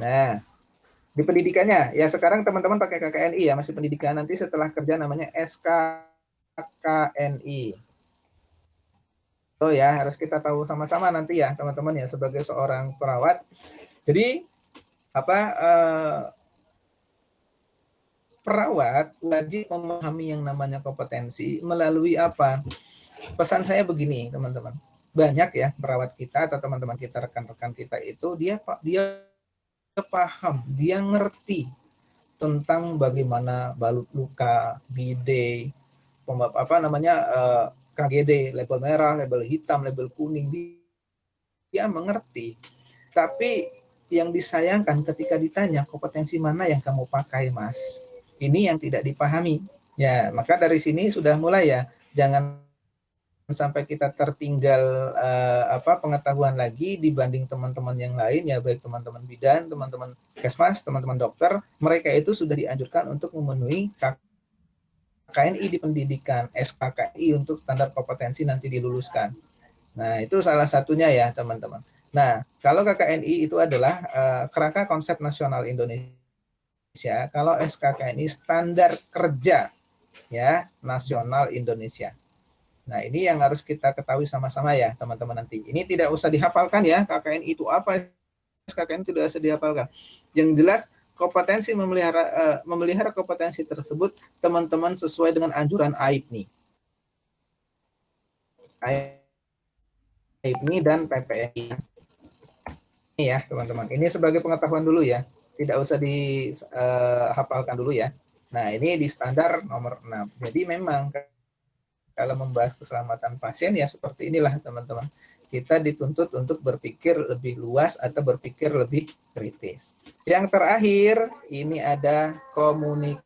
Nah, di pendidikannya, ya sekarang teman-teman pakai KKNI ya, masih pendidikan, nanti setelah kerja namanya SKKNI. Oh ya, harus kita tahu sama-sama nanti ya, teman-teman ya, sebagai seorang perawat. Jadi, perawat wajib memahami yang namanya kompetensi melalui apa? Pesan saya begini, teman-teman. Banyak ya perawat kita atau teman-teman kita, rekan-rekan kita itu, dia paham, dia ngerti tentang bagaimana balut luka, bidet, KGD, label merah, label hitam, label kuning, dia mengerti. Tapi yang disayangkan ketika ditanya kompetensi mana yang kamu pakai, Mas, ini yang tidak dipahami. Ya, maka dari sini sudah mulai ya, jangan sampai kita tertinggal pengetahuan lagi dibanding teman-teman yang lain ya, baik teman-teman bidan, teman-teman kesmas, teman-teman dokter, mereka itu sudah dianjurkan untuk memenuhi KKNI di pendidikan, SKKI untuk standar kompetensi nanti diluluskan. Nah, itu salah satunya ya, teman-teman. Nah, kalau KKNI itu adalah kerangka konsep nasional Indonesia, kalau SKKNI standar kerja ya nasional Indonesia. Nah, ini yang harus kita ketahui sama-sama ya, teman-teman nanti. Ini tidak usah dihafalkan ya, KKNI itu apa, SKKNI tidak usah dihafalkan. Yang jelas kompetensi memelihara kompetensi tersebut teman-teman sesuai dengan anjuran AIPNI. AIPNI dan PPNI. Ini ya, teman-teman. Ini sebagai pengetahuan dulu ya. Tidak usah dihafalkan dulu ya. Nah, ini di standar nomor 6. Jadi memang kalau membahas keselamatan pasien ya seperti inilah, teman-teman. Kita dituntut untuk berpikir lebih luas atau berpikir lebih kritis. Yang terakhir, ini ada komunikasi.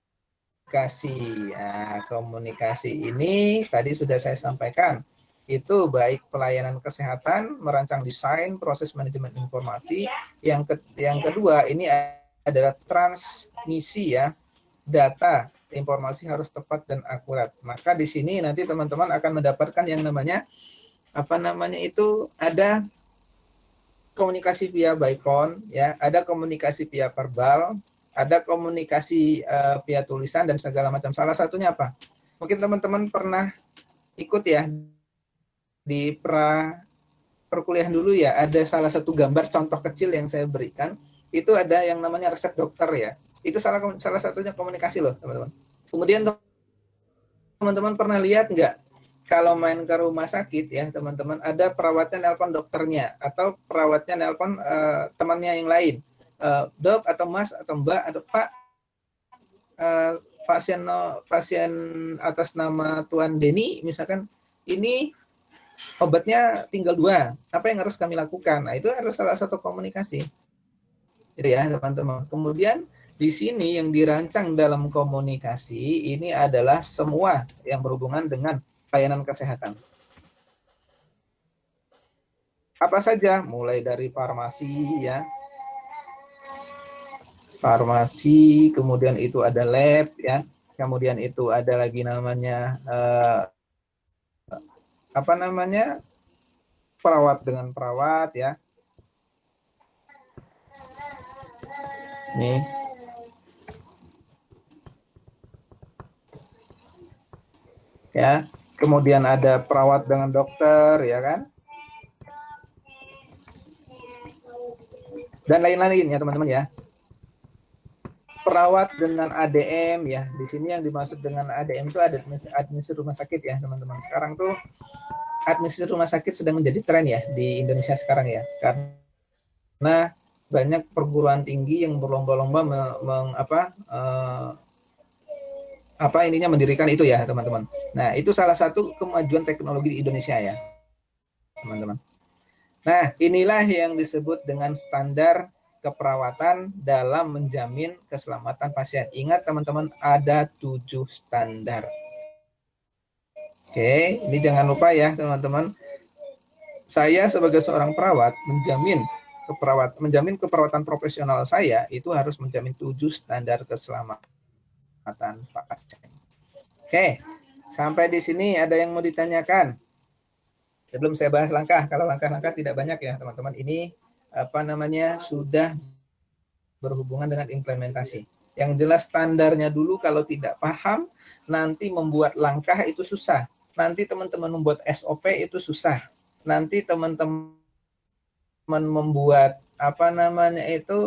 Nah, komunikasi ini tadi sudah saya sampaikan. Itu baik pelayanan kesehatan, merancang desain, proses manajemen informasi. Yang kedua, ini adalah transmisi ya, data. Informasi harus tepat dan akurat. Maka di sini nanti teman-teman akan mendapatkan yang namanya ada komunikasi via by phone ya, ada komunikasi via verbal, ada komunikasi via tulisan dan segala macam. Salah satunya apa? Mungkin teman-teman pernah ikut ya di perkuliahan dulu ya, ada salah satu gambar contoh kecil yang saya berikan, itu ada yang namanya resep dokter ya. Itu salah satunya komunikasi loh, teman-teman. Kemudian teman-teman pernah lihat nggak kalau main ke rumah sakit ya, teman-teman, ada perawatnya nelpon dokternya atau perawatnya nelpon temannya yang lain. Dok atau Mas atau Mbak atau Pak, pasien atas nama Tuan Denny misalkan, ini obatnya tinggal 2. Apa yang harus kami lakukan? Nah, itu harus salah satu komunikasi. Gitu ya, teman-teman. Kemudian di sini yang dirancang dalam komunikasi ini adalah semua yang berhubungan dengan pelayanan kesehatan. Apa saja? Mulai dari farmasi ya. Farmasi, kemudian itu ada lab ya. Kemudian itu ada lagi namanya perawat dengan perawat ya. Nih. Ya, kemudian ada perawat dengan dokter ya kan, dan lain-lain ya teman-teman ya. Perawat dengan ADM ya, di sini yang dimaksud dengan ADM itu ada administrasi rumah sakit ya teman-teman. Sekarang tuh administrasi rumah sakit sedang menjadi tren ya di Indonesia sekarang ya, karena banyak perguruan tinggi yang berlomba-lomba mendirikan itu ya teman-teman. Nah, itu salah satu kemajuan teknologi di Indonesia ya teman-teman. Nah, inilah yang disebut dengan standar keperawatan dalam menjamin keselamatan pasien. Ingat teman-teman, ada 7 standar. Oke, ini jangan lupa ya teman-teman. Saya sebagai seorang perawat menjamin keperawatan profesional saya itu harus menjamin 7 standar keselamatan pasien. Oke, sampai di sini ada yang mau ditanyakan? Sebelum saya bahas langkah, kalau langkah-langkah tidak banyak ya teman-teman. Ini sudah berhubungan dengan implementasi. Yang jelas standarnya dulu, kalau tidak paham nanti membuat langkah itu susah. Nanti teman-teman membuat SOP itu susah. Nanti teman-teman membuat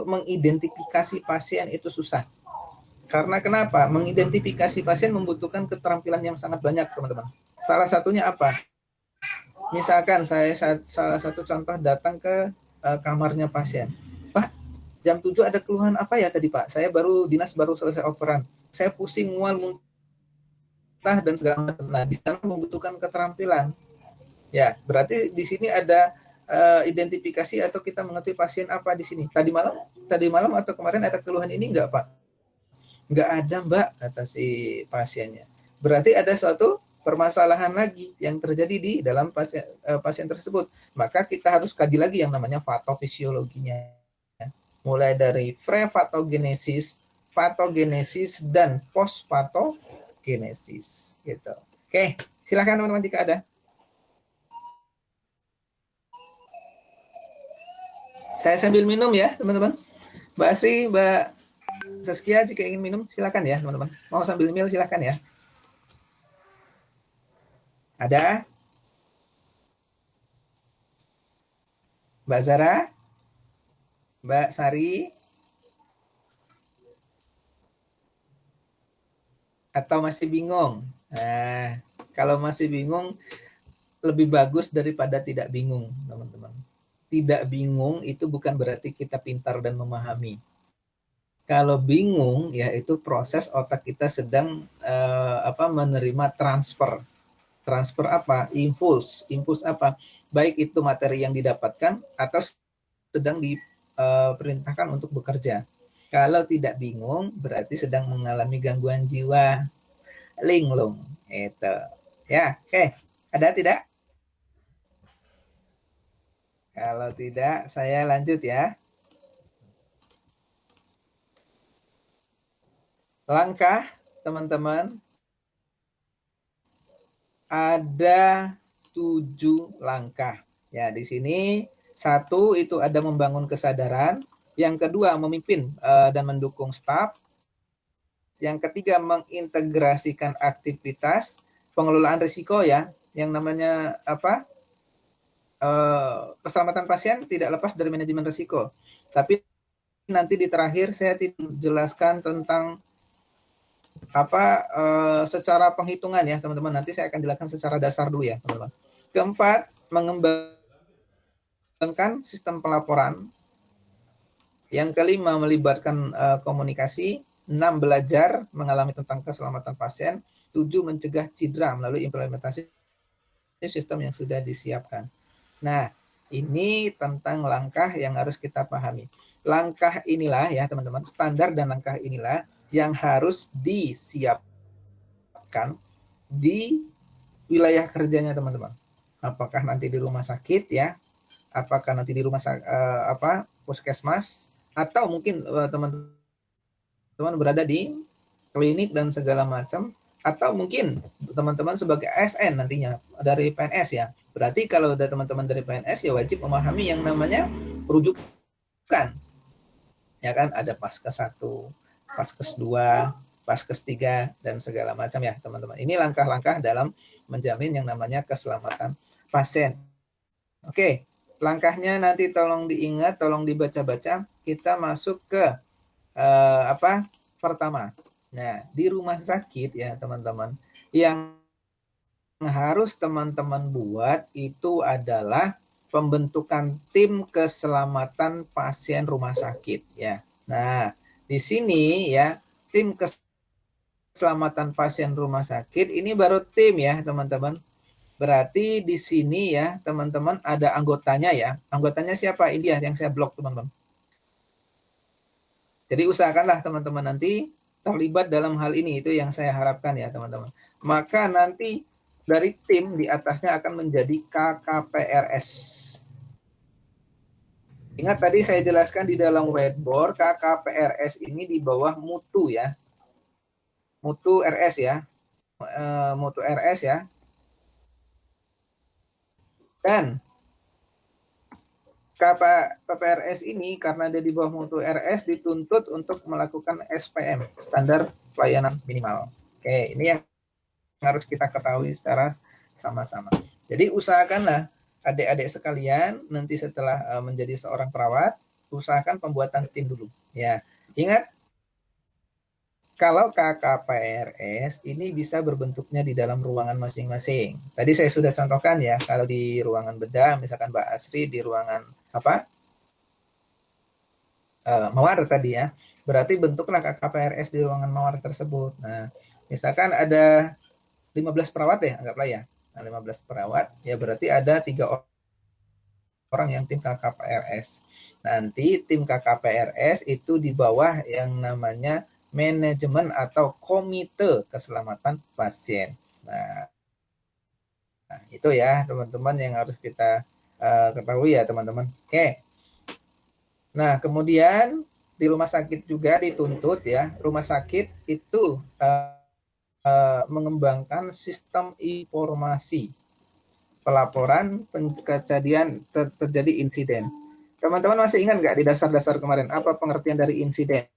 mengidentifikasi pasien itu susah. Karena kenapa? Mengidentifikasi pasien membutuhkan keterampilan yang sangat banyak, teman-teman. Salah satunya apa? Misalkan saya salah satu contoh datang ke kamarnya pasien. Pak, jam 7 ada keluhan apa ya tadi Pak? Saya dinas baru selesai operan. Saya pusing, mual, muntah dan segala macam. Nah, di sana membutuhkan keterampilan. Ya, berarti di sini ada identifikasi atau kita mengerti pasien apa di sini. Tadi malam atau kemarin ada keluhan ini enggak Pak? Enggak ada Mbak, kata si pasiennya. Berarti ada suatu permasalahan lagi yang terjadi di dalam pasien tersebut. Maka kita harus kaji lagi yang namanya patofisiologinya. Mulai dari prepatogenesis, patogenesis, dan postpatogenesis. Gitu. Oke, silakan teman-teman jika ada. Saya sambil minum ya, teman-teman. Mbak Asri, Mbak Saskia, jika ingin minum, silakan ya, teman-teman. Mau sambil mil, silakan ya. Ada? Mbak Zara? Mbak Sari? Atau masih bingung? Nah, kalau masih bingung, lebih bagus daripada tidak bingung, teman-teman. Tidak bingung itu bukan berarti kita pintar dan memahami. Kalau bingung, ya itu proses otak kita sedang menerima transfer. Transfer apa? Impuls. Impuls apa? Baik itu materi yang didapatkan atau sedang diperintahkan untuk bekerja. Kalau tidak bingung, berarti sedang mengalami gangguan jiwa. Linglung. Itu. Ya, oke. Ada tidak? Kalau tidak, saya lanjut ya. Langkah, teman-teman, ada 7 langkah. Ya, di sini 1 itu ada membangun kesadaran, yang kedua memimpin dan mendukung staf, yang ketiga mengintegrasikan aktivitas, pengelolaan risiko ya, yang namanya apa? Keselamatan pasien tidak lepas dari manajemen risiko. Tapi nanti di terakhir saya tidak jelaskan tentang secara penghitungan ya teman-teman. Nanti saya akan jelaskan secara dasar dulu ya teman-teman. Keempat, mengembangkan sistem pelaporan. Yang kelima, melibatkan komunikasi. 6, belajar mengalami tentang keselamatan pasien. 7, mencegah cedera melalui implementasi sistem yang sudah disiapkan. Nah, ini tentang langkah yang harus kita pahami. Langkah inilah ya teman-teman, standar dan langkah inilah yang harus disiapkan di wilayah kerjanya teman-teman. Apakah nanti di rumah sakit ya, apakah nanti di rumah puskesmas, atau mungkin teman-teman berada di klinik dan segala macam, atau mungkin teman-teman sebagai ASN nantinya dari PNS ya. Berarti kalau ada teman-teman dari PNS ya wajib memahami yang namanya rujukan. Ya kan, ada Paskes 1, Paskes 2, Paskes 3 dan segala macam ya, teman-teman. Ini langkah-langkah dalam menjamin yang namanya keselamatan pasien. Oke, langkahnya nanti tolong diingat, tolong dibaca-baca. Kita masuk ke pertama. Nah, di rumah sakit ya, teman-teman, yang harus teman-teman buat itu adalah pembentukan tim keselamatan pasien rumah sakit ya. Nah, di sini ya, tim keselamatan pasien rumah sakit ini baru tim ya, teman-teman. Berarti di sini ya, teman-teman ada anggotanya ya. Anggotanya siapa? Ini ya yang saya blok, teman-teman. Jadi usahakanlah teman-teman nanti terlibat dalam hal ini, itu yang saya harapkan ya, teman-teman. Maka nanti dari tim di atasnya akan menjadi KKPRS. Ingat tadi saya jelaskan di dalam whiteboard, KKPRS ini di bawah mutu ya. Mutu RS ya. Mutu RS ya. Dan KPRS ini karena dia di bawah mutu RS dituntut untuk melakukan SPM, standar pelayanan minimal. Oke, ini yang harus kita ketahui secara sama-sama. Jadi usahakanlah adik-adik sekalian nanti setelah menjadi seorang perawat, usahakan pembuatan tim dulu. Ya, ingat kalau KKPRS ini bisa berbentuknya di dalam ruangan masing-masing. Tadi saya sudah contohkan ya, kalau di ruangan bedah, misalkan Mbak Asri di ruangan mawar tadi ya, berarti bentuklah KKPRS di ruangan mawar tersebut. Nah, misalkan ada 15 perawat ya, anggaplah ya. Nah, 15 perawat, ya berarti ada 3 orang yang tim KKPRS. Nanti tim KKPRS itu di bawah yang namanya manajemen atau komite keselamatan pasien. Nah, itu ya teman-teman yang harus kita ketahui ya teman-teman. Oke. Nah, kemudian di rumah sakit juga dituntut ya, rumah sakit itu mengembangkan sistem informasi pelaporan kejadian terjadi insiden. Teman-teman masih ingat nggak di dasar-dasar kemarin apa pengertian dari insiden?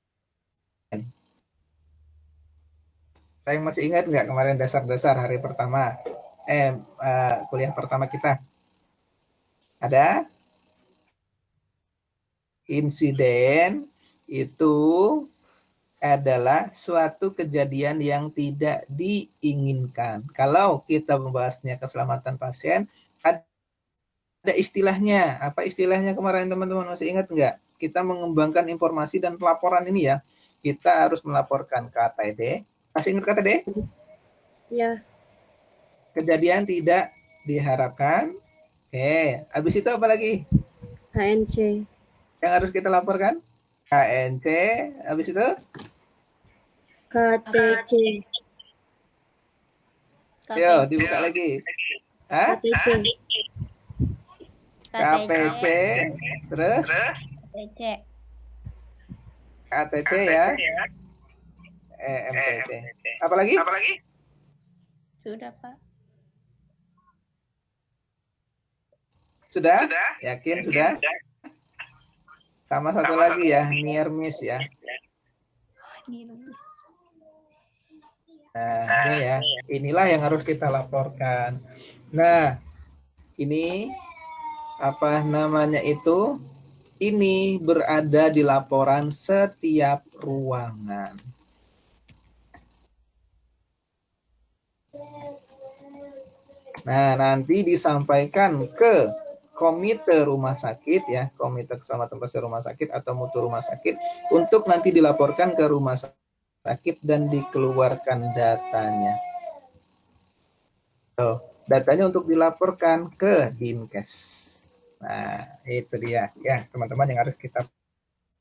Saya masih ingat nggak kemarin dasar-dasar hari pertama kuliah pertama kita? Ada? Insiden itu adalah suatu kejadian yang tidak diinginkan. Kalau kita membahasnya keselamatan pasien, ada istilahnya. Apa istilahnya kemarin teman-teman masih ingat nggak? Kita mengembangkan informasi dan pelaporan ini ya. Kita harus melaporkan KTD. Masih ingat KTD? Ya. Kejadian tidak diharapkan. Oke, habis itu apa lagi? HNC. Yang harus kita laporkan? KNC, habis itu? KTC. Yo, dibuka lagi. Hah? KTC. KPC, terus KTC. KTC ya. MTC. Apa lagi? Sudah, Pak. Sudah? Yakin sudah? Sama satu lagi ya, near miss ya. Nah, ini ya. Inilah yang harus kita laporkan. Nah, ini apa namanya itu? Ini berada di laporan setiap ruangan. Nah, nanti disampaikan ke komite rumah sakit ya, komite keselamatan pasien rumah sakit atau mutu rumah sakit untuk nanti dilaporkan ke rumah sakit dan dikeluarkan datanya. Datanya untuk dilaporkan ke Dinkes. Nah, itu dia ya teman-teman yang harus kita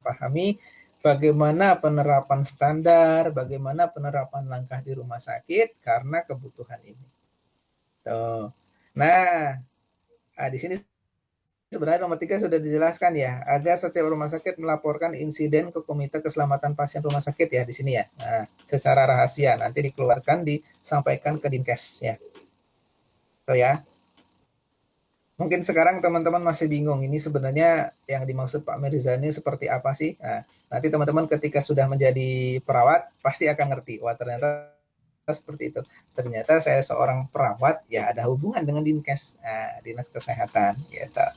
pahami bagaimana penerapan standar, bagaimana penerapan langkah di rumah sakit karena kebutuhan ini. Nah, di sini sebenarnya nomor 3 sudah dijelaskan ya. Agar setiap rumah sakit melaporkan insiden ke Komite Keselamatan Pasien Rumah Sakit ya di sini ya. Nah, secara rahasia nanti dikeluarkan disampaikan ke Dinkes ya. Ya. Mungkin sekarang teman-teman masih bingung ini sebenarnya yang dimaksud Pak Mirza ini seperti apa sih? Nah, nanti teman-teman ketika sudah menjadi perawat pasti akan ngerti. Wah, ternyata seperti itu. Ternyata saya seorang perawat ya ada hubungan dengan Dinkes, Dinas Kesehatan gitu.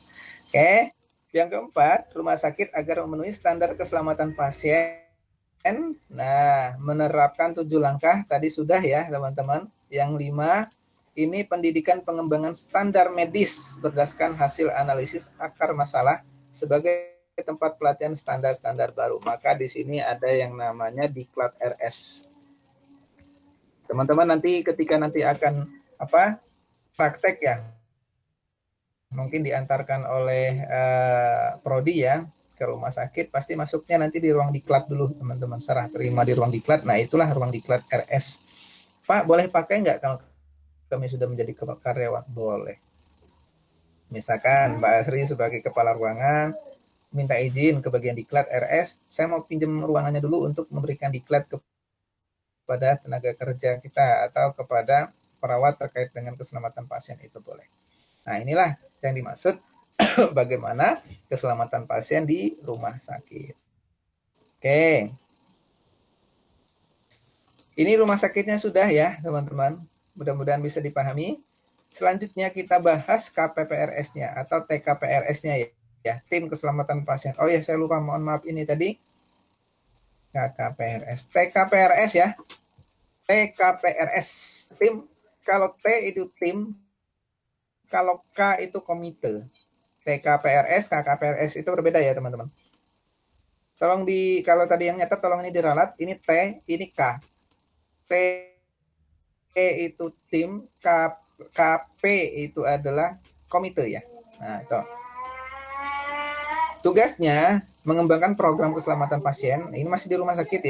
Oke. Yang keempat, rumah sakit agar memenuhi standar keselamatan pasien. Nah, menerapkan 7 langkah tadi sudah ya, teman-teman. Yang 5 ini pendidikan pengembangan standar medis berdasarkan hasil analisis akar masalah sebagai tempat pelatihan standar-standar baru. Maka di sini ada yang namanya Diklat RS. Teman-teman nanti ketika nanti akan praktek ya, mungkin diantarkan oleh prodi ya ke rumah sakit, pasti masuknya nanti di ruang Diklat dulu teman-teman, serah terima di ruang Diklat. Nah itulah ruang Diklat RS. Pak boleh pakai nggak kalau kami sudah menjadi karyawan? Boleh. Misalkan Mbak Asri sebagai kepala ruangan minta izin ke bagian Diklat RS, saya mau pinjam ruangannya dulu untuk memberikan Diklat kepada tenaga kerja kita atau kepada perawat terkait dengan keselamatan pasien, itu boleh. Nah inilah yang dimaksud bagaimana keselamatan pasien di rumah sakit. Oke. Ini rumah sakitnya sudah ya teman-teman. Mudah-mudahan bisa dipahami. Selanjutnya kita bahas KPPRS-nya atau TKPRS-nya ya. Tim Keselamatan Pasien. Oh ya, saya lupa, mohon maaf ini tadi. KKPRS. TKPRS ya. TKPRS. Tim. Kalau T itu tim. Kalau K itu komite. TKPRS, KKPRS itu berbeda ya teman-teman. Tolong kalau tadi yang nyatet tolong ini diralat. Ini T, ini K. T itu tim, KP itu adalah komite ya. Nah, itu. Tugasnya mengembangkan program keselamatan pasien. Ini masih di rumah sakit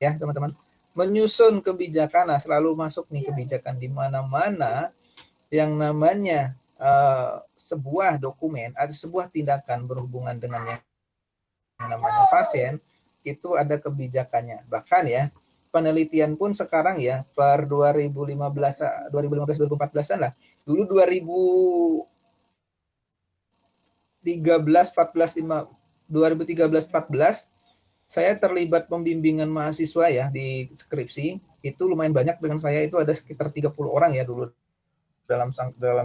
ya, teman-teman. Menyusun kebijakan, nah selalu masuk nih kebijakan di mana-mana yang namanya sebuah dokumen atau sebuah tindakan berhubungan dengan yang namanya pasien, itu ada kebijakannya. Bahkan ya, penelitian pun sekarang ya, per 2015-2014-an lah. Dulu 2013-14 saya terlibat pembimbingan mahasiswa ya di skripsi. Itu lumayan banyak, dengan saya itu ada sekitar 30 orang ya dulu dalam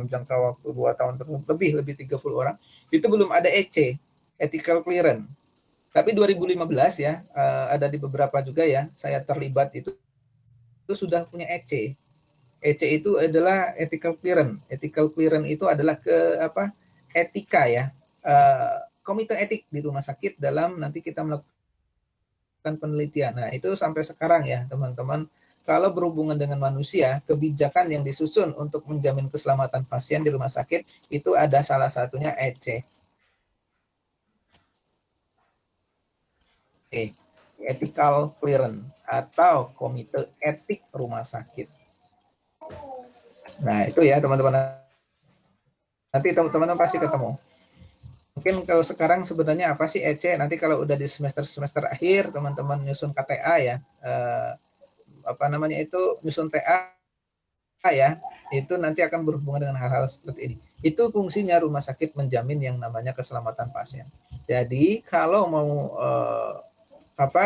jangka waktu 2 tahun lebih 30 orang. Itu belum ada EC, ethical clearance. Tapi 2015 ya, ada di beberapa juga ya, saya terlibat itu sudah punya EC. EC itu adalah ethical clearance. Ethical clearance itu adalah etika ya, komite etik di rumah sakit dalam nanti kita melakukan penelitian. Nah, itu sampai sekarang ya, teman-teman. Kalau berhubungan dengan manusia, kebijakan yang disusun untuk menjamin keselamatan pasien di rumah sakit itu ada salah satunya EC. Ethical clearance atau komite etik rumah sakit. Nah, itu ya, teman-teman. Nanti teman-teman pasti ketemu. Mungkin kalau sekarang sebenarnya apa sih EC? Nanti kalau udah di semester akhir, teman-teman nyusun KTA ya, nyusun TA ya, itu nanti akan berhubungan dengan hal-hal seperti ini. Itu fungsinya rumah sakit menjamin yang namanya keselamatan pasien. Jadi kalau mau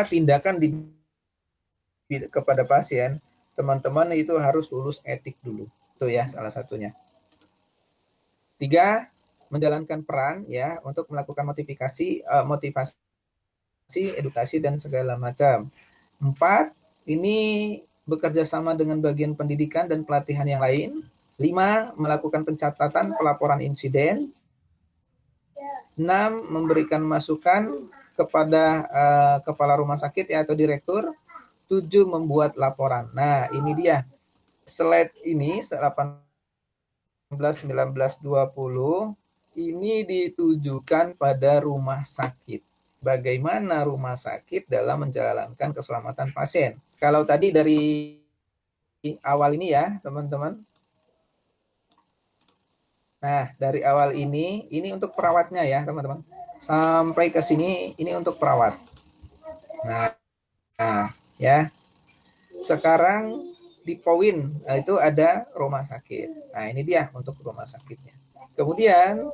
tindakan kepada pasien, teman-teman itu harus lulus etik dulu. Itu ya salah satunya. 3, menjalankan peran ya untuk melakukan motivasi, edukasi dan segala macam. 4, ini bekerja sama dengan bagian pendidikan dan pelatihan yang lain. 5, melakukan pencatatan pelaporan insiden. 6, memberikan masukan kepada kepala rumah sakit ya atau direktur. 7, membuat laporan. Nah, ini dia. Slide ini 18, 19, 20 ini ditujukan pada rumah sakit. Bagaimana rumah sakit dalam menjalankan keselamatan pasien. Kalau tadi dari awal ini ya, teman-teman. Nah, dari awal ini untuk perawatnya ya, teman-teman. Sampai ke sini, ini untuk perawat. Nah ya. Sekarang di poin itu ada rumah sakit. Nah, ini dia untuk rumah sakitnya. Kemudian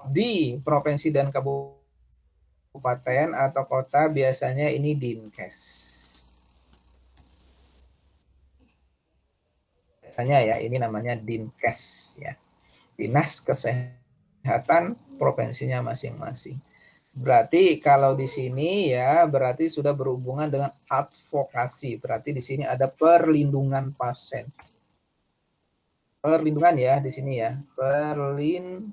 di provinsi dan kabupaten atau kota biasanya ini Dinkes. Biasanya ya ini namanya Dinkes ya. Dinas Kesehatan provinsinya masing-masing. Berarti kalau di sini ya berarti sudah berhubungan dengan advokasi. Berarti di sini ada perlindungan pasien. Perlindungan ya di sini ya. Perlindungan.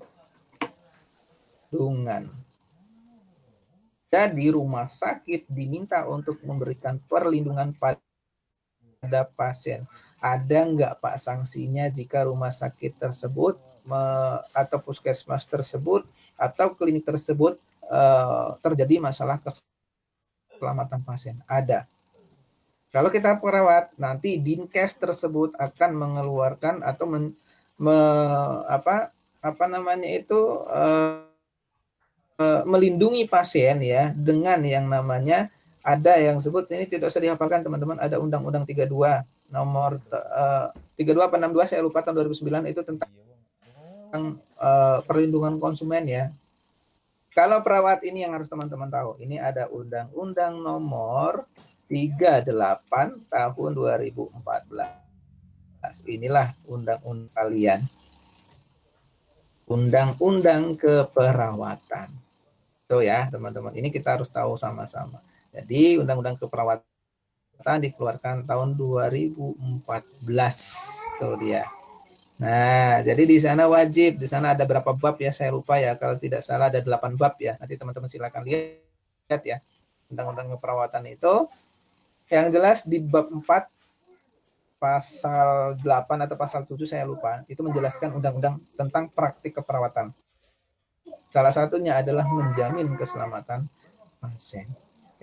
Jadi rumah sakit diminta untuk memberikan perlindungan pada pasien. Ada nggak Pak sanksinya jika rumah sakit tersebut atau puskesmas tersebut atau klinik tersebut terjadi masalah keselamatan pasien? Ada. Kalau kita perawat, nanti Dinkes tersebut akan mengeluarkan atau melindungi pasien ya dengan yang namanya ada yang sebut, ini tidak usah dihafalkan teman-teman, ada Undang-Undang 32 nomor 32 apa 62 saya lupa tahun 2009 itu tentang perlindungan konsumen ya. Kalau perawat ini yang harus teman-teman tahu, ini ada Undang-Undang nomor 38 tahun 2014. Inilah undang-undang kalian. Undang-undang keperawatan. Itu ya, teman-teman. Ini kita harus tahu sama-sama. Jadi, Undang-Undang Keperawatan dikeluarkan tahun 2014. Tuh dia. Nah, jadi di sana wajib, di sana ada berapa bab ya, saya lupa ya. Kalau tidak salah ada 8 bab ya. Nanti teman-teman silakan lihat ya. Undang-Undang Keperawatan itu. Yang jelas di bab 4 pasal 8 atau pasal 7 saya lupa, itu menjelaskan undang-undang tentang praktik keperawatan. Salah satunya adalah menjamin keselamatan pasien.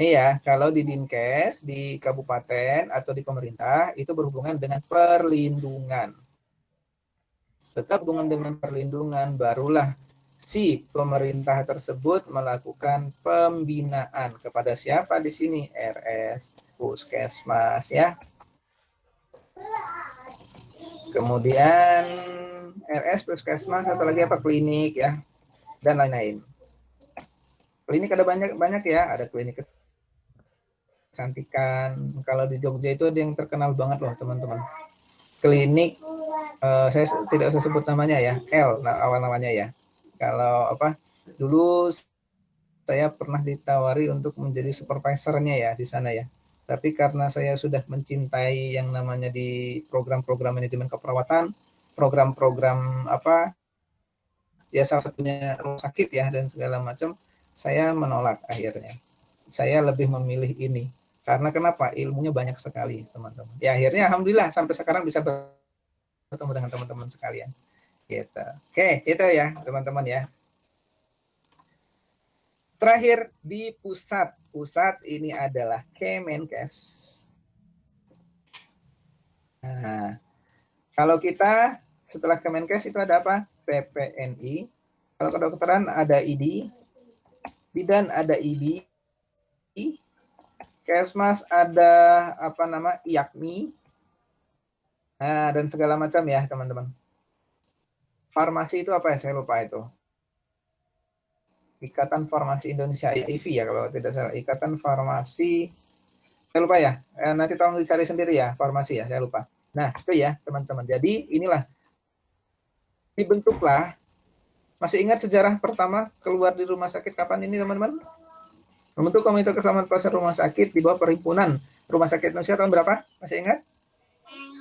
Ini ya, kalau di Dinkes, di kabupaten atau di pemerintah itu berhubungan dengan perlindungan. tetap hubungan dengan perlindungan, barulah si pemerintah tersebut melakukan pembinaan kepada siapa di sini? RS, Puskesmas ya. Kemudian RS, Puskesmas, atau lagi apa? Klinik ya, dan lain-lain. Klinik ada banyak ya, ada klinik kecantikan. Kalau di Jogja itu ada yang terkenal banget loh teman-teman. Klinik, saya tidak usah sebut namanya ya, L awal namanya ya. Kalau apa? Dulu saya pernah ditawari untuk menjadi supervisornya ya di sana ya. Tapi karena saya sudah mencintai yang namanya di program-program manajemen keperawatan, program-program apa ya, salah satunya rumah sakit ya dan segala macam, saya menolak akhirnya. Saya lebih memilih ini. Karena kenapa? Ilmunya banyak sekali, teman-teman. Ya akhirnya alhamdulillah sampai sekarang bisa bertemu dengan teman-teman sekalian. Gitu. Oke, itu ya, teman-teman ya. Terakhir di pusat. Pusat ini adalah Kemenkes. Nah, kalau kita setelah Kemenkes itu ada apa? PPNI. Kalau kedokteran ada ID, bidan ada IBI, Kesmas ada apa nama IAKMI, nah dan segala macam ya teman-teman. Farmasi itu apa ya? Saya lupa itu. Ikatan Farmasi Indonesia, IFI ya kalau tidak salah. Ikatan Farmasi, saya lupa ya. Nanti tolong dicari sendiri ya, farmasi ya, saya lupa. Nah itu ya teman-teman. Jadi inilah dibentuklah. Masih ingat sejarah pertama keluar di rumah sakit kapan ini teman-teman? Membentuk Komite Keselamatan Pasien Rumah Sakit di bawah Perhimpunan Rumah Sakit Indonesia tahun berapa? Masih ingat?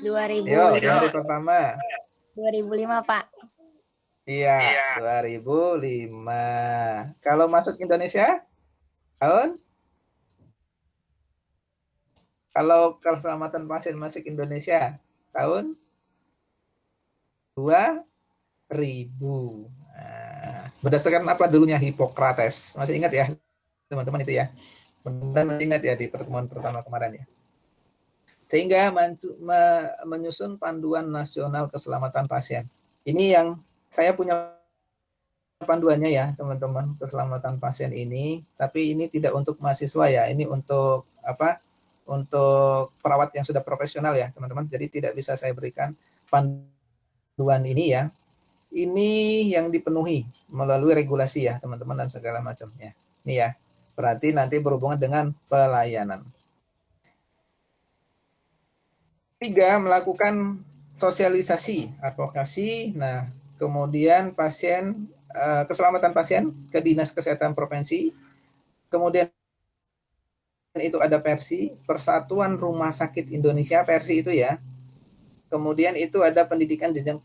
2005. Yo, hari pertama. 2005, Pak. Iya, 2005. Kalau masuk Indonesia tahun? Kalau keselamatan pasien masuk Indonesia tahun 2000. Nah, berdasarkan apa dulunya? Hippocrates. Masih ingat ya? Teman-teman itu ya. Mudah-mudahan masih ingat ya di pertemuan pertama kemarin ya. Sehingga menyusun panduan nasional keselamatan pasien. Ini yang saya punya panduannya ya teman-teman, keselamatan pasien ini, tapi ini tidak untuk mahasiswa ya, ini untuk apa? Untuk perawat yang sudah profesional ya teman-teman. Jadi tidak bisa saya berikan panduan ini ya. Ini yang dipenuhi melalui regulasi ya teman-teman dan segala macamnya. Ini ya. Berarti nanti berhubungan dengan pelayanan. 3, melakukan sosialisasi, advokasi. Nah, kemudian keselamatan pasien ke Dinas Kesehatan Provinsi. Kemudian itu ada Persi, Persatuan Rumah Sakit Indonesia, Persi itu ya. Kemudian itu ada pendidikan jenjang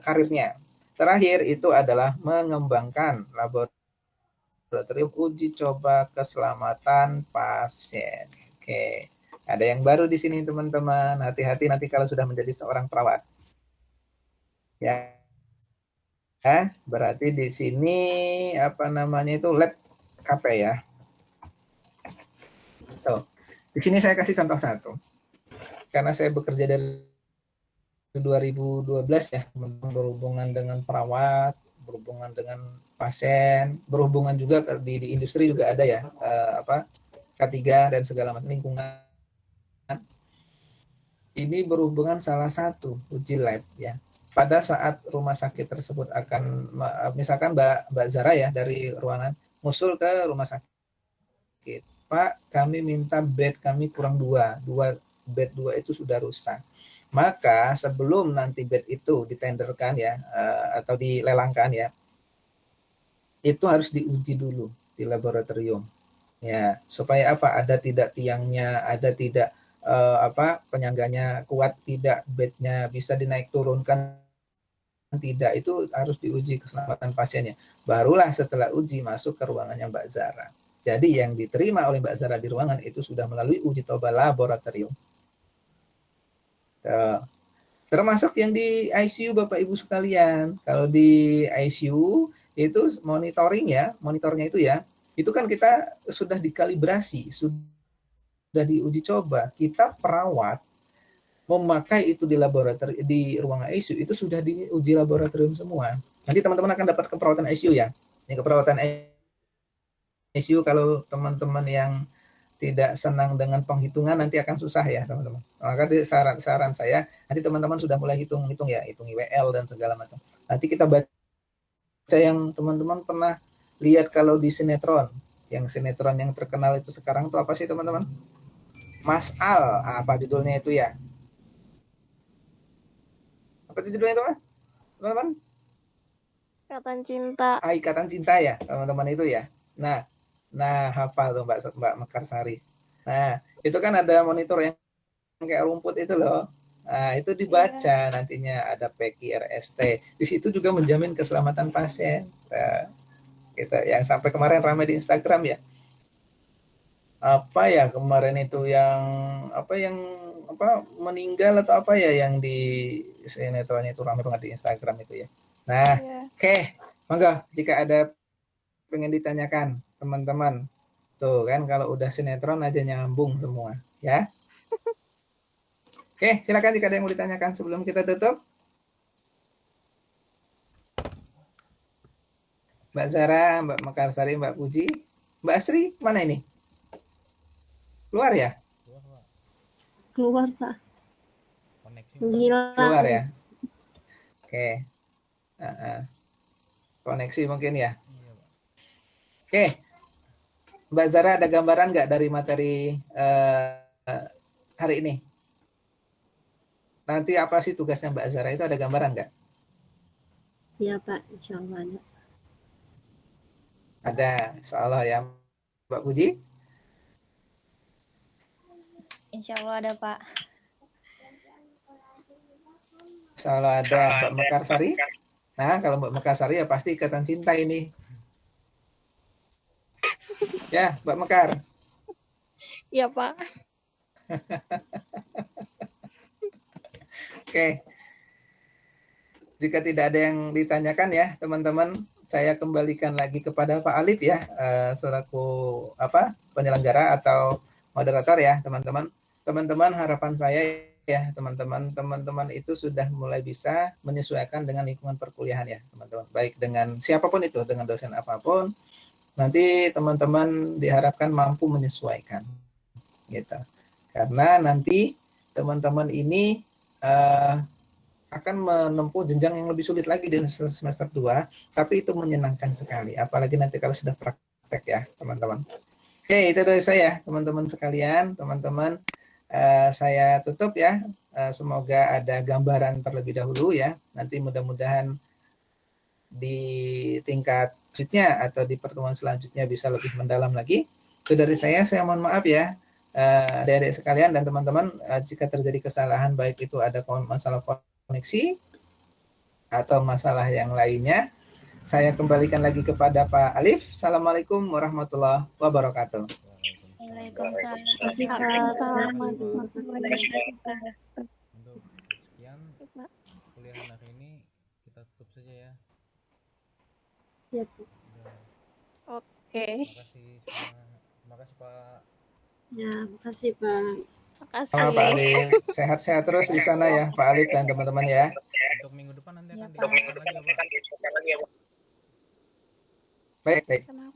karirnya. Terakhir itu adalah mengembangkan laboratorium uji coba keselamatan pasien. Oke. Ada yang baru di sini teman-teman. Hati-hati nanti kalau sudah menjadi seorang perawat. Ya. Berarti di sini apa namanya itu lab KP ya. Tuh. Di sini saya kasih contoh satu. Karena saya bekerja dari 2012 ya, berhubungan dengan perawat, berhubungan dengan pasien, berhubungan juga di industri juga ada ya, K3 dan segala macam lingkungan. Ini berhubungan salah satu uji lab ya. Pada saat rumah sakit tersebut akan, misalkan Mbak Zara ya dari ruangan ngusul ke rumah sakit, Pak kami minta bed kami kurang bed 2 itu sudah rusak. Maka sebelum nanti bed itu ditenderkan ya atau dilelangkan ya, itu harus diuji dulu di laboratorium ya, supaya apa? Ada tidak tiangnya, ada tidak penyangganya kuat, tidak bednya bisa dinaik turunkan, tidak, itu harus diuji keselamatan pasiennya. Barulah setelah uji masuk ke ruangannya Mbak Zara. Jadi yang diterima oleh Mbak Zara di ruangan itu sudah melalui uji coba laboratorium. Termasuk yang di ICU Bapak Ibu sekalian. Kalau di ICU itu monitornya itu ya, itu kan kita sudah dikalibrasi, sudah diuji coba. Kita perawat memakai itu di laboratorium, di ruang ICU itu sudah diuji laboratorium semua. Nanti teman-teman akan dapat keperawatan ICU ya. Ini keperawatan ICU kalau teman-teman yang tidak senang dengan penghitungan nanti akan susah ya teman-teman. Maka saran saya nanti teman-teman sudah mulai hitung ya, hitung IWL dan segala macam. Nanti kita baca yang teman-teman pernah lihat kalau di sinetron, yang sinetron yang terkenal itu sekarang itu apa sih teman-teman? Mas Al, apa judulnya itu ya? Apa itu judulnya teman-teman? Ikatan Cinta. Ikatan Cinta ya teman-teman itu ya. Nah hafal tuh Mbak Mekarsari. Nah itu kan ada monitor yang kayak rumput itu loh. Nah itu dibaca nantinya ada PECI RST. Di situ juga menjamin keselamatan pasien. Nah, gitu. Yang sampai kemarin ramai di Instagram ya. Apa ya kemarin itu yang meninggal atau apa ya yang di sinetron itu ramai banget di Instagram itu ya. Nah, oke. Monggo jika ada pengen ditanyakan teman-teman. Tuh kan kalau udah sinetron aja nyambung semua ya. Oke, silakan jika ada yang mau ditanyakan sebelum kita tutup. Mbak Zara, Mbak Mekarsari, Mbak Puji, Mbak Asri, mana ini? Keluar ya? Keluar, Pak. Koneksi. Menghilang. Keluar ya? Oke. Koneksi mungkin ya? Iya, Pak. Oke. Mbak Zara ada gambaran nggak dari materi hari ini? Nanti apa sih tugasnya Mbak Zara itu ada gambaran nggak? Iya, Pak. Insya Allah ada. Ada, insya Allah ya. Mbak Puji? Insya Allah ada, Pak. Insya Allah ada. Mbak Mekarsari? Nah, kalau Mbak Mekarsari ya pasti ikatan cinta ini. Ya, Mbak Mekar. Iya, Pak. Oke. Jika tidak ada yang ditanyakan ya, teman-teman, saya kembalikan lagi kepada Pak Alif ya, selaku penyelenggara atau moderator ya, teman-teman. Teman-teman, harapan saya ya, teman-teman itu sudah mulai bisa menyesuaikan dengan lingkungan perkuliahan ya, teman-teman. Baik dengan siapapun itu, dengan dosen apapun, nanti teman-teman diharapkan mampu menyesuaikan, gitu. Karena nanti teman-teman ini akan menempuh jenjang yang lebih sulit lagi di semester 2, tapi itu menyenangkan sekali, apalagi nanti kalau sudah praktek ya, teman-teman. Oke, itu dari saya, teman-teman sekalian, teman-teman. Saya tutup ya. Semoga ada gambaran terlebih dahulu ya. Nanti mudah-mudahan di tingkat selanjutnya atau di pertemuan selanjutnya bisa lebih mendalam lagi. Itu dari saya mohon maaf ya. Adik-adik sekalian dan teman-teman, jika terjadi kesalahan baik itu ada masalah koneksi atau masalah yang lainnya, saya kembalikan lagi kepada Pak Alif. Assalamualaikum warahmatullahi wabarakatuh. Waalaikumsalam. Assalamualaikum. Untuk sekian kuliahan hari ini kita tutup saja ya. Ya, Oke. Terima kasih Pak. ya, makasih, Pak. Makasih. Sama Pak Alif. Sehat-sehat terus di sana ya, Pak Alif dan teman-teman ya. Untuk minggu depan nanti Iya, akan Pak. diingatkan lagi ya Pak. Baik. Kenapa?